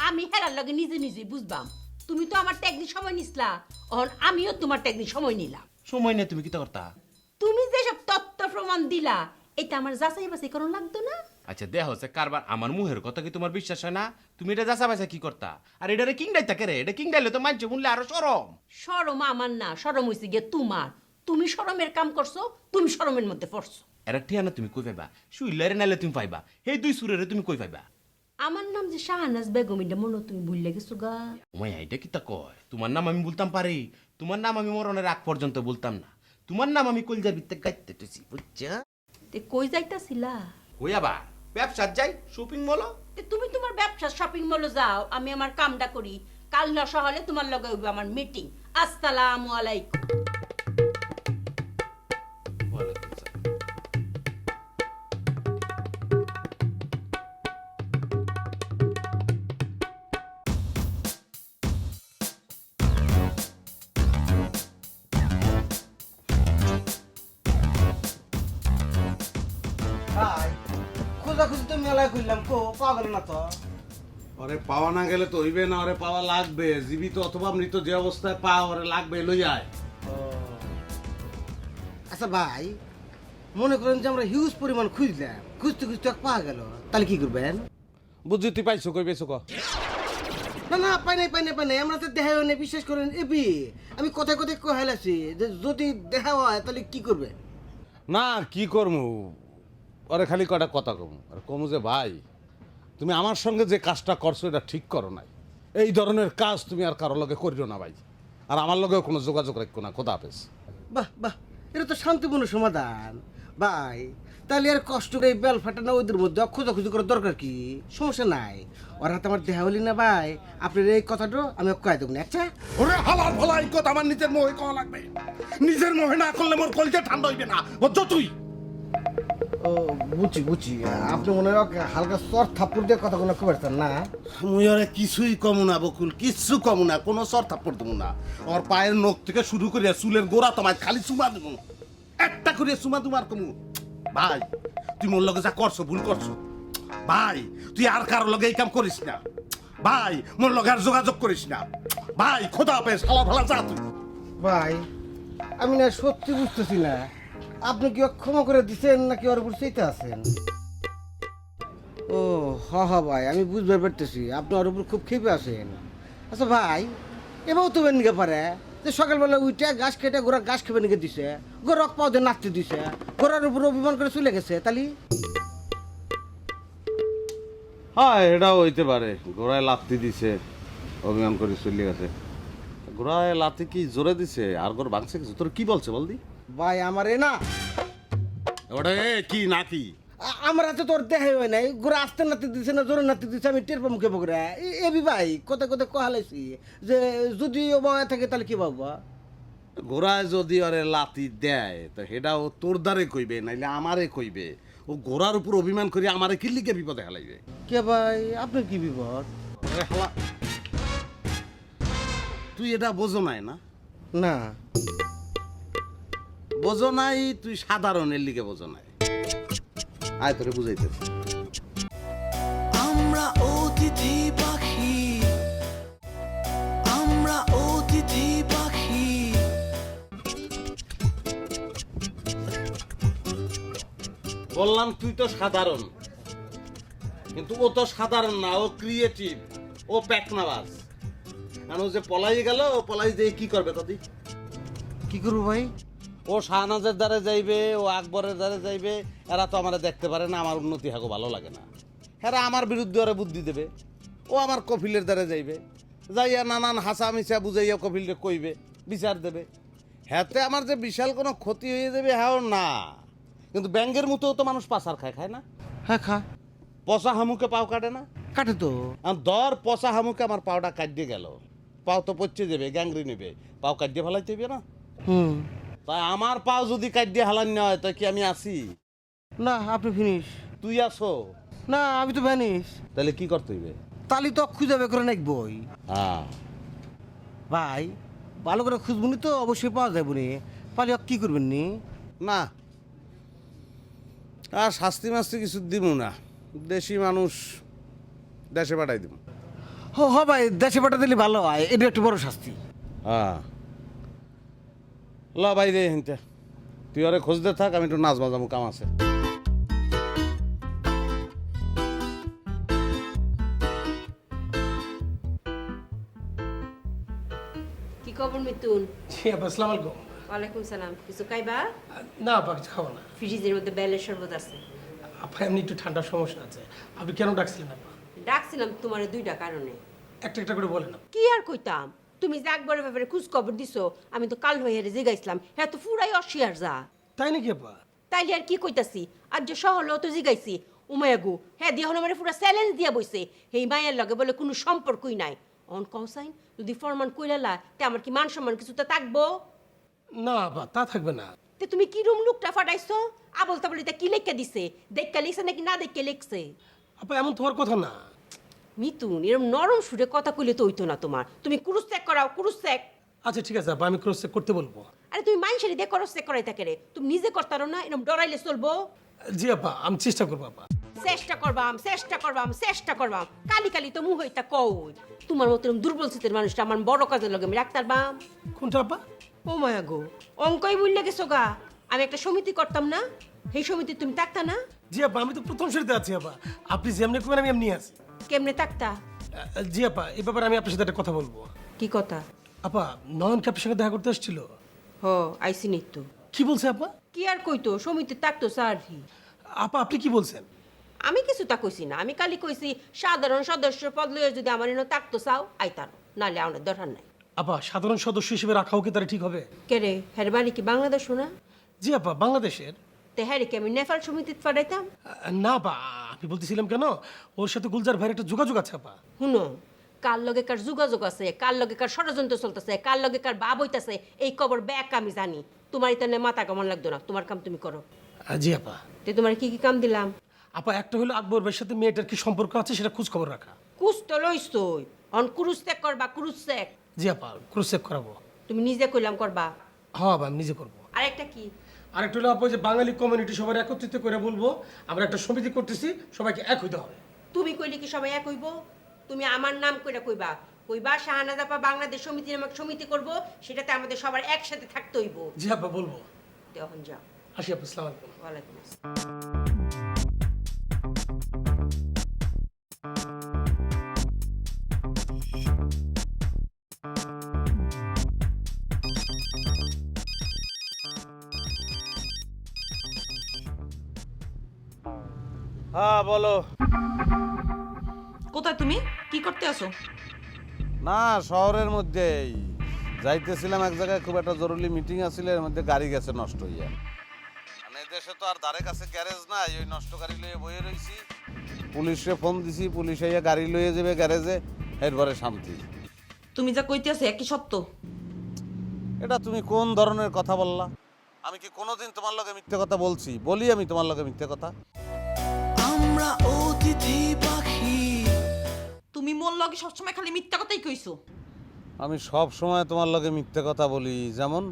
G: আমি হেরার লগে নিজে নিজে বুঝবাম। তুমি তো আমার একদিন সময় নিসলা, আর আমিও তোমার একদিন সময় নিলাম।
H: সময় নেই তুমি কিতা করতা?
G: তুমি যেসব তথ্য প্রমাণ দিলা এটা আমার যাচাই বাছাই করার লাগতো না?
H: আচ্ছা দেহ হচ্ছে কারবার আমার মুহের কথা কি তোমার বিশ্বাস হয় না? তুমি এটা যাচা বাছা কি করতা? আর এটারে কিংডাই থাকে রে, এটা কিংডাইলে তো মানছে শুনলে আরো সরম।
G: শরম আমার না, শরম হইছে গিয়ে তোমার। তুমি শরমের কাম করছো, তুমি শরমের মধ্যে পড়ছো।
H: এরা ঠিয়ানা তুমি কই পাইবা? সুইল্লারে নাইলে তুমি পাইবা, এই দুই সুরেরে তুমি কই পাইবা?
G: আমার নাম যে শাহনাজ বেগম, এটা মনে তুমি ভুললে গেছো গা।
H: ওমাই এটা কিতা কয়? তোমার নাম আমি বলতাম পারি, তোমার নাম আমি মরণের আগ পর্যন্ত বলতাম না। তোমার নাম আমি কলজার ভিতরে গাইতে তুছি, বুঝছা?
G: তে কই যাইতাছিলা?
H: কই আবার ব্যবসার যাই, শপিং মল।
G: তে তুমি তোমার ব্যবসা শপিং মলে যাও, আমি আমার কামটা করি। কাল না সহলে তোমার লগে হইবে আমার মিটিং। আসসালামু আলাইকুম।
F: ভাই খোঁজাখুঁজি তো মেলায় করলাম, কো পাওয়া গেল না তো।
A: ওরে পাওয়া না গেলে তো হইবে না, ওরে পাওয়া লাগবে। জীবিত অথবা মৃত যে অবস্থায় পাওয়া ওরে লাগবে, লই আয়।
F: আচ্ছা ভাই, মনে করেন যে আমরা হিউজ পরিমাণ খুঁজলাম, খুঁজতে খুঁজতে পাওয়া গেল, তাহলে কি করবেন?
A: বুঝছি তুই পাইছো, কই পেয়েছো ক?
F: না না, পাই নাই, আমরা তো দেখা হয় না, বিশ্বাস করেন। এবি আমি কথায় কথায় কহাইলাছি যে যদি দেখা হয় তাহলে কি করবে?
A: না কি করমু, ওরে খালি কটা কথা কমু। আর কমু যে ভাই তুমি আমার সঙ্গে যে কাজটা করছো এটা ঠিক করো নাই। এই ধরনের কাজ তুমি আর কারো লগে করিও না ভাই। আর আমার লগেও কোনো যোগাযোগ রাখো না। খোদা হাফেজ।
F: বাহ বাহ, এটা তো শান্তিপূর্ণ সমাধান ভাই। তাহলে আর কষ্ট করে এই বেল ফাটানো ওদের মধ্যে খোঁজাখুঁজি করার দরকার কি? সমস্যা নাই, ওর হাতে আমার দেখা হলি না ভাই। আপনার এই কথাটা আমি কয়ে দেবো না। আচ্ছা
A: ওরে হালাল ভালা এই কথা আমার নিজের মোহে কওয়া লাগবে। নিজের মোহে না করলে মোর কলজা ঠান্ডা হইবে না, বুঝছো তুই?
F: ও বুঝছি, আপনি মনে হয় ওকে হালকা সর থাপ্পড় দিয়ে কথাগুলো খুব পারতেন না?
A: মুই ওরে কিছুই কমু না বকুল, কিচ্ছু কমু না, কোনো সর থাপ্পড় দেবো না। ওর পায়ের নখ থেকে শুরু করিয়া চুলের গোড়া তোমায় খালি চুমা দেবো, একটা করিয়া চুমা দেবো। আর কমু ভাই তুই মোর লগে যা করছো ভুল করছো ভাই। তুই আর কারো লগে এই কাম করিস না ভাই, মোর লগে আর যোগাযোগ করিস না ভাই। খোদা হাফেজ, হালা ভালা যা তুই।
F: ভাই আমি না সত্যি বুঝতেছি না, আপনি কি ওকে ক্ষমা করে দিচ্ছেন নাকি ওর উপর চাইতে আছেন? ও হ ভাই, আমি বুঝতে পারতেছি আপনি ওর উপর খুব ক্ষেপে আছেন। আচ্ছা ভাই, এবারও তো নিকে পারে যে সকালবেলা উইটা গাছ কেটে গোড়া গাছ খেপে নিকে দিছে, গোড়া পাও দিয়ে নাচতে দিছে, গোড়ার উপর অভিমান করে চলে গেছে, তাহলে?
A: হ্যাঁ এটাও হইতে পারে, ঘোড়ায় লাত্তি দিছে, অভিমান করে চলে গেছে। ঘোড়ায় লাত্তি কি জোরে দিছে আর গোর ভাঙছে কিছু? তোর কি বলছে বলদি
F: ভাই আমার এ না,
A: ওটা কি নাকি?
F: আমার হাতে তোর দেখাই হয় নাই, গোড়া আসতে নাতি দিছে না জোরে নাতি দিছে আমি টের পাবো কে বকরা। এবি ভাই কথা কথা কহালাইছি যে যদি ও বাবা থাকে তাহলে কি বাবা?
A: ঘোড়ায় যদি ওরে লাতি দেয় তো সেটাও তোর দ্বারে কইবে, নাইলে আমারে কইবে। ও ঘোড়ার উপর অভিমান করে আমারে কি লিগে বিপদে হেলাইবে?
F: কে ভাই আপনার কি বিপদ?
A: তুই এটা বোঝো নাই না?
F: না
A: বোঝো নাই, তুই সাধারণের লিগে বোঝো নাই। আয় তোরে বুঝাইতেছি।
C: আমরা অতিথি পাখি, আমরা অতিথি পাখি।
A: বললাম তুই তো সাধারণ, কিন্তু ও তো সাধারণ না, ও ক্রিয়েটিভ, ও প্যাকনাবাজ। আর ও যে পলাই গেল, ও পলাই দিয়ে কি করবে তাদি?
F: কি করবো ভাই?
A: ও শাহনাজের দ্বারে যাইবে, ও আকবরের দ্বারে যাইবে। এরা তো আমার দেখতে পারে না, আমার উন্নতি হাগো ভালো লাগে না। এরা আমার বিরুদ্ধে ওরা বুদ্ধি দেবে। ও আমার কফিলের দ্বারে যাইবে, যাইয়া নানান হাসা মিশা বুঝাইয়া কফিলকে কইবে, বিচার দেবে। হ্যাঁতে আমার যে বিশাল কোনো ক্ষতি হয়ে যাবে হ্যাঁ না, কিন্তু ব্যাঙ্গের মতো তো মানুষ পাচার খায়, খায় না?
F: হ্যাঁ খা
A: পচা হামুকে পাও কাটে না?
F: কাটে তো।
A: আর দর পচা হামুকে আমার পাওটা কাটিয়ে গেল, পাও তো পচে যাবে, গ্যাংরি নেবে, পাও কাটিয়ে ফেলাইতে হবে না?
F: হুম।
A: তাই আমার পাও যদি কাটিয়ে হালান না হয়, তাই কি আমি আসি?
F: না আপনি ফিনিশ।
A: তুই আসো?
F: না আমি তো ভ্যানিশ।
A: তাহলে কি করতে হইবে?
F: তালি তো খুঁজে বের করে নাকবই।
A: হ্যাঁ,
F: ভাই ভালো করে খুঁজবুনি তো অবশ্যই পাওয়া যাবে নি। পালি কি করবেন নি?
A: না আর শাস্তি মাস্তি কিছু দিব না, দেশি মানুষ দেশে পাঠাই দিব।
F: হ ভাই দেশে পাঠা দিলে ভালো হয়, এটা একটু বড় শাস্তি।
A: হ্যাঁ ল বাইরে হিনতে, তুই ওরে খুঁজতে থাক, আমি একটু নাচ বাজামো, কাম আছে।
G: কি খবর মিতুন?
D: জি আপা, আসসালামু আলাইকুম।
G: ওয়ালাইকুম সালাম। কিছু খাইবা?
D: না আপা, কিছু খাবো না।
G: ফ্রিজের মধ্যে বেলের শরবত আছে।
D: আপা এমনি একটু ঠান্ডার সমস্যা আছে। আপনি কেন ডাকছিলেন আপা?
G: ডাকছিলাম তোমার দুইটা কারণে।
D: একটা একটা করে বলেন।
G: কি আর কইতাম, তুমি যে একবারের ব্যাপারে খোঁজ খবর দিছো, আমি তো কাল হয়ে জিগাইছিলাম, হ্যাঁ তো ফুরাই অশিয়ার যা।
D: তাই নাকি আপা?
G: তাইলে আর কি কইতাছি, আর যে সহলেও তো জিগাইছি উমায়াগু, হ্যাঁ দিয়ে হলো মানে পুরা চ্যালেঞ্জ দিয়া বইছে, এই মায়ের লগে বলে কোনো সম্পর্কই নাই। অন কসাইন যদি ফরমান কইলালা, তে আমার কি মান সম্মান কিছুতে থাকবো?
D: না আপা, তা থাকবে না।
G: তে তুমি কি রুম লুকটা ফাটাইছো? আবল তাবল এটা কি লেখা দিছে? দেখা লিখছে নাকি না দেখে লিখছে?
D: আপা এমন তোমার কথা না।
G: মিতুন, এরকম নরম সুরে কথা কইলে তো হইতো না তোমার। তুমি ক্রুশ চেক করাও, ক্রুশ চেক।
D: আচ্ছা ঠিক আছে আপা, আমি ক্রস চেক করতে বলবো।
G: আরে তুমি মানুষের দিয়ে ক্রস চেক করাই থাকে রে, তুমি নিজে করতারো না, এরকম ডরাইলে চলবো?
D: জি আপা, আমি চেষ্টা করবো আপা।
G: চেষ্টা করবাম, চেষ্টা করবাম, চেষ্টা করবাম, কালি কালি তো মুহ হইতা কই। তোমার মতো এরকম দুর্বল চিতের মানুষটা আমার বড় কাজের লগে আমি রাখতার বাম।
D: কোনটা আপা?
G: ও মায়া গো, অঙ্কই বললে গেছো গা। আমি একটা সমিতি করতাম না, সেই সমিতি তুমি থাকতা না?
D: জি আপা, আমি তো প্রথম সারিতে আছি আপা। আপনি যেমনি করবেন আমি এমনি আছি।
G: কেমনে থাকতা?
D: জি আপা, এই ব্যাপারে আমি আপনার সাথে একটা কথা বলবো।
G: কি কথা?
D: আপা, নয়ন কি আপনার সঙ্গে দেখা করতে এসেছিল?
G: হ, আইসি নিত্য।
D: কি বলছে আপা?
G: কি আর কইতো, সমিতি থাকতো সারহি।
D: আপা আপনি কি বলছেন?
G: আমি কিছু তা কইছি না, আমি খালি কইছি সাধারণ সদস্য পদ লইয়া যদি আমার এনে থাকতো চাও আইতার, নাহলে আমার দরকার নাই।
D: আপা, সাধারণ সদস্য হিসেবে রাখাও কি তারা ঠিক হবে?
G: কে রে, হ্যার বাড়ি কি বাংলাদেশ না?
D: জি আপা, বাংলাদেশের।
G: তে হ্যারে কি আমি নেপাল সমিতিতে পাঠাইতাম?
D: না আপা, আমি বলতেছিলাম কেন, ওর সাথে গুলজার ভাইয়ের একটা যোগাযোগ আছে আপা।
G: শুনো, কার লগে কার যোগাযোগ আছে, কার লগে কার ষড়যন্ত্র চলতেছে, কার লগে কার ভাব হইতাছে, এই খবর ব্যাক আমি জানি। তোমার ইতানে মাথা কেমন লাগতো না, তোমার কাম তুমি করো।
D: জি আপা।
G: তে তোমার কি কি কাম দিলাম?
D: আপা, একটা হলো আকবর ভাইয়ের সাথে মেয়েটার কি সম্পর্ক আছে সেটা খোঁজ খবর রাখা।
G: কুস তো লইছই, অন ক্রুজ চেক করবা, ক্রুজ চেক।
D: জি আপা, ক্রস চেক করাবো।
G: তুমি নিজে কইলাম করবা।
D: হ্যাঁ আপা, আমি নিজে করবো।
G: আরেকটা কি?
D: আরেকটা হলো আপা, যে বাঙালি কমিউনিটি সবাই একত্রিত করে বলবো আমরা একটা সমিতি করতেছি, সবাইকে এক হইতে হবে।
G: তুমি কইলে কি সবাই এক হইব? তুমি আমার নাম কইরা কইবা, কইবা শাহনাজ আপা বাংলাদেশ সমিতি নামক সমিতি করব, সেটাতে আমাদের সবার একসাথে থাকতে হইব।
D: জি আপা, বলবো।
G: তখন যাও।
D: আসি আপা, আসসালামু আলাইকুম।
G: ওয়ালাইকুম আসসালাম।
A: হ্যাঁ বলো।
N: কোথায় তুমি? কি করতে আসো?
A: না, শহরের মধ্যেই যাইতেছিলাম এক জায়গায়, খুব একটা জরুরি মিটিং আছিল, এর মধ্যে গাড়ি গেছে নষ্ট হইয়া। মানে দেশে তো আর ধারে কাছে গ্যারেজ নাই, ওই নষ্ট গাড়ি লইয়ে বইয়ে রইছি। পুলিশে ফোন দিছি, পুলিশ আইয়া গাড়ি লইয়ে যাবে গ্যারেজে, এরপরে শান্তি।
N: তুমি যা কইতে আছো একই সত্য?
A: এটা তুমি কোন ধরনের কথা বললা? আমি কি কোনোদিন তোমার লগে মিথ্যে কথা বলছি? বলি আমি তোমার লগে মিথ্যে কথা?
C: আমরা অতিথি পাখি।
N: তুমি মোর লগে সবসময় খালি মিথ্যা কথাই কইছো।
A: আমি সব সময় তোমার লগে মিথ্যে কথা বলি? যেমন?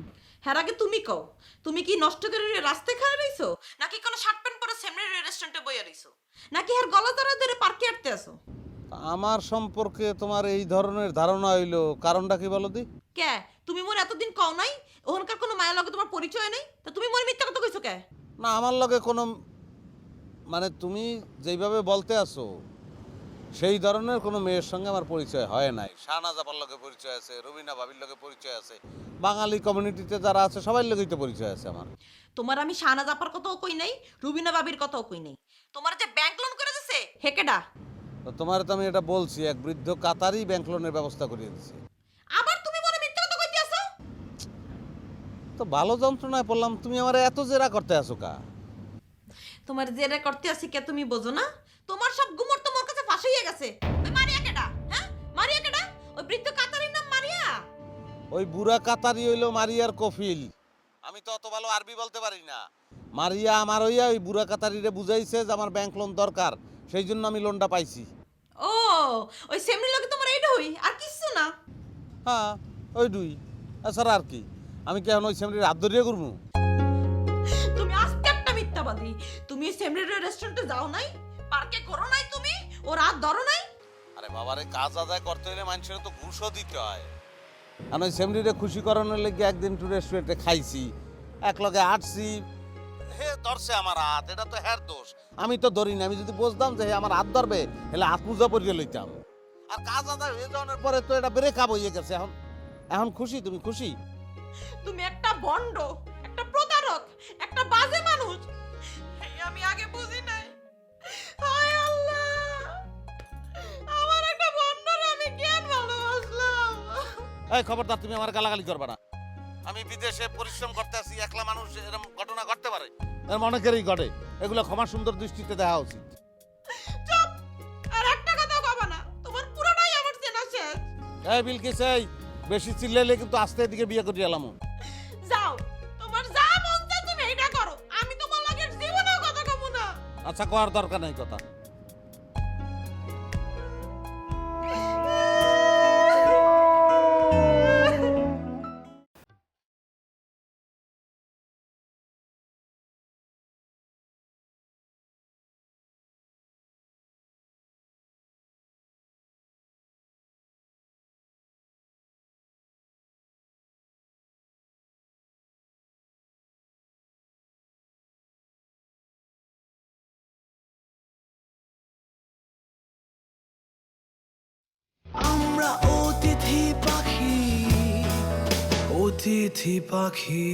N: হ্যাঁ, আগে তুমি কও, তুমি কি নষ্ট করে রাস্তায় খাড়া রইছো, নাকি কোনো শার্ট প্যান্ট পরে সামনে রেস্টুরেন্টে বইয়া রইছো, নাকি আর গলা ধরে ধরে পার্কে আটতে আসো?
A: আমার সম্পর্কে তোমার এই ধরনের ধারণা হইলো, কারণটা কি বলো দি?
N: কে, তুমি মোর এতদিন কও নাই ওখানকার কোনো মায়ের লগে তোমার পরিচয় নেই? তা তুমি মোর মিথ্যা কথা কইছো কে?
A: না, আমার লগে কোনো, মানে তুমি যেইভাবে বলতে আসো সেই ধরনের কোনো মেয়ের সঙ্গে আমার পরিচয় হয় নাই। শাহনাজ আপার লগে পরিচয় আছে, রবিনা ভাবির লগে পরিচয় আছে, বাঙালি কমিউনিটিতে যারা আছে সবার লগেই তো পরিচয় আছে আমার।
N: তোমার আমি শাহনাজ আপার কথাও কই নাই, রুবিনা বাবির কথাও কই নাই। তোমার যে ব্যাংক লোন করে দিছে হেকেডা?
A: তো তোমার তো আমি এটা বলছি, এক বৃদ্ধ কাতারি ব্যাংক লোনের ব্যবস্থা করিয়ে দিচ্ছে।
N: আবার তুমি মোর মিথ্যা কথা কইতে আসো?
A: তো ভালো যন্ত্রণায় পড়লাম, তুমি আমার এত জেরা করতে আসো কা?
N: তোমার জেরে করতে আসি কে তুমি বোঝো না? তোমার সব গুমর তোমার কাছে ফাঁস হয়ে গেছে। ওই মারিয়া কেডা? হ্যাঁ? মারিয়া কেডা? ওই বৃদ্ধ কাতারির নাম মারিয়া?
A: ওই বুড়া কাতারি হইলো মারিয়ার কফিল। আমি তো অত ভালো আরবি বলতে পারি না। মারিয়া আমার হইয়া ওই বুড়া কাতারিরে বুঝাইছে যে আমার ব্যাংক লোন দরকার, সেই জন্য আমি লোনটা পাইছি।
N: ও, ওই সেমনি লোকে তোমার এইটা হই আর কিছু না?
A: হ্যাঁ, ওই দুই। এছাড়া আর কি? আমি কি এখন ওই সেমরির হাত ধরিয়ে করবো?
N: তুমি আস্তে একটা মিথ্যাবাদী। তুমি সেমরির রেস্টুরেন্টে যাও নাই? পার্কে ঘোরো নাই তুমি? ও রাত ধরো নাই?
A: আরে বাবারে, কাজ আদায় করতে হলে মানুষের তো ঘুষও দিতে হয়। আর ওই সেমরিরে খুশি করানোর লেগে একদিন টু রেস্টুরেন্টে খাইছি, এক লগে হাঁটছি, হে ধরছে আমার হাত। এটা তো হ্যার দোষ, আমি তো ধরি না। আমি যদি বুঝতাম যে হে আমার হাত ধরবে, তাহলে হাত পূজা পরিয়ে লইতাম। আর কাজ আদায় হয়ে যাওয়ার পরে তো এটা ব্রেকআপ হয়ে গেছে। এখন এখন খুশি? তুমি খুশি?
N: তুমি একটা ভণ্ড, একটা প্রতারক, একটা বাজে মানুষ। এই আমি আগে বুঝি নাই। হায় আল্লাহ, আমার একটা ভণ্ডরে আমি কেন ভালোবাসলাম?
A: এই খবরদার, তুমি আমার গালাগালি করবে না। আমি বিদেশে পরিশ্রম করতে আসি, একলা মানুষ এরকম ঘটনা ঘটতে পারে, এর অনেকেরই ঘটে। এগুলো ক্ষমা সুন্দর দৃষ্টিতে দেখা উচিত।
N: চুপ! আর একটা কথা কবা না, তোমার পুরোটাই আমার চেনা শেষ।
A: এই বিলকিস, এই বেশি চিল্লাইলে কিন্তু আস্তে দিকে বিয়ে করিয়ে এলাম।
N: যাও, তোমার যা মন চায় তুমি এইটা করো। আমি তোমার লাগে জীবনেও কথা কব না।
A: আচ্ছা, করার দরকার নাই কথা।
C: আমরা অতিথি পাখি, অতিথি পাখি।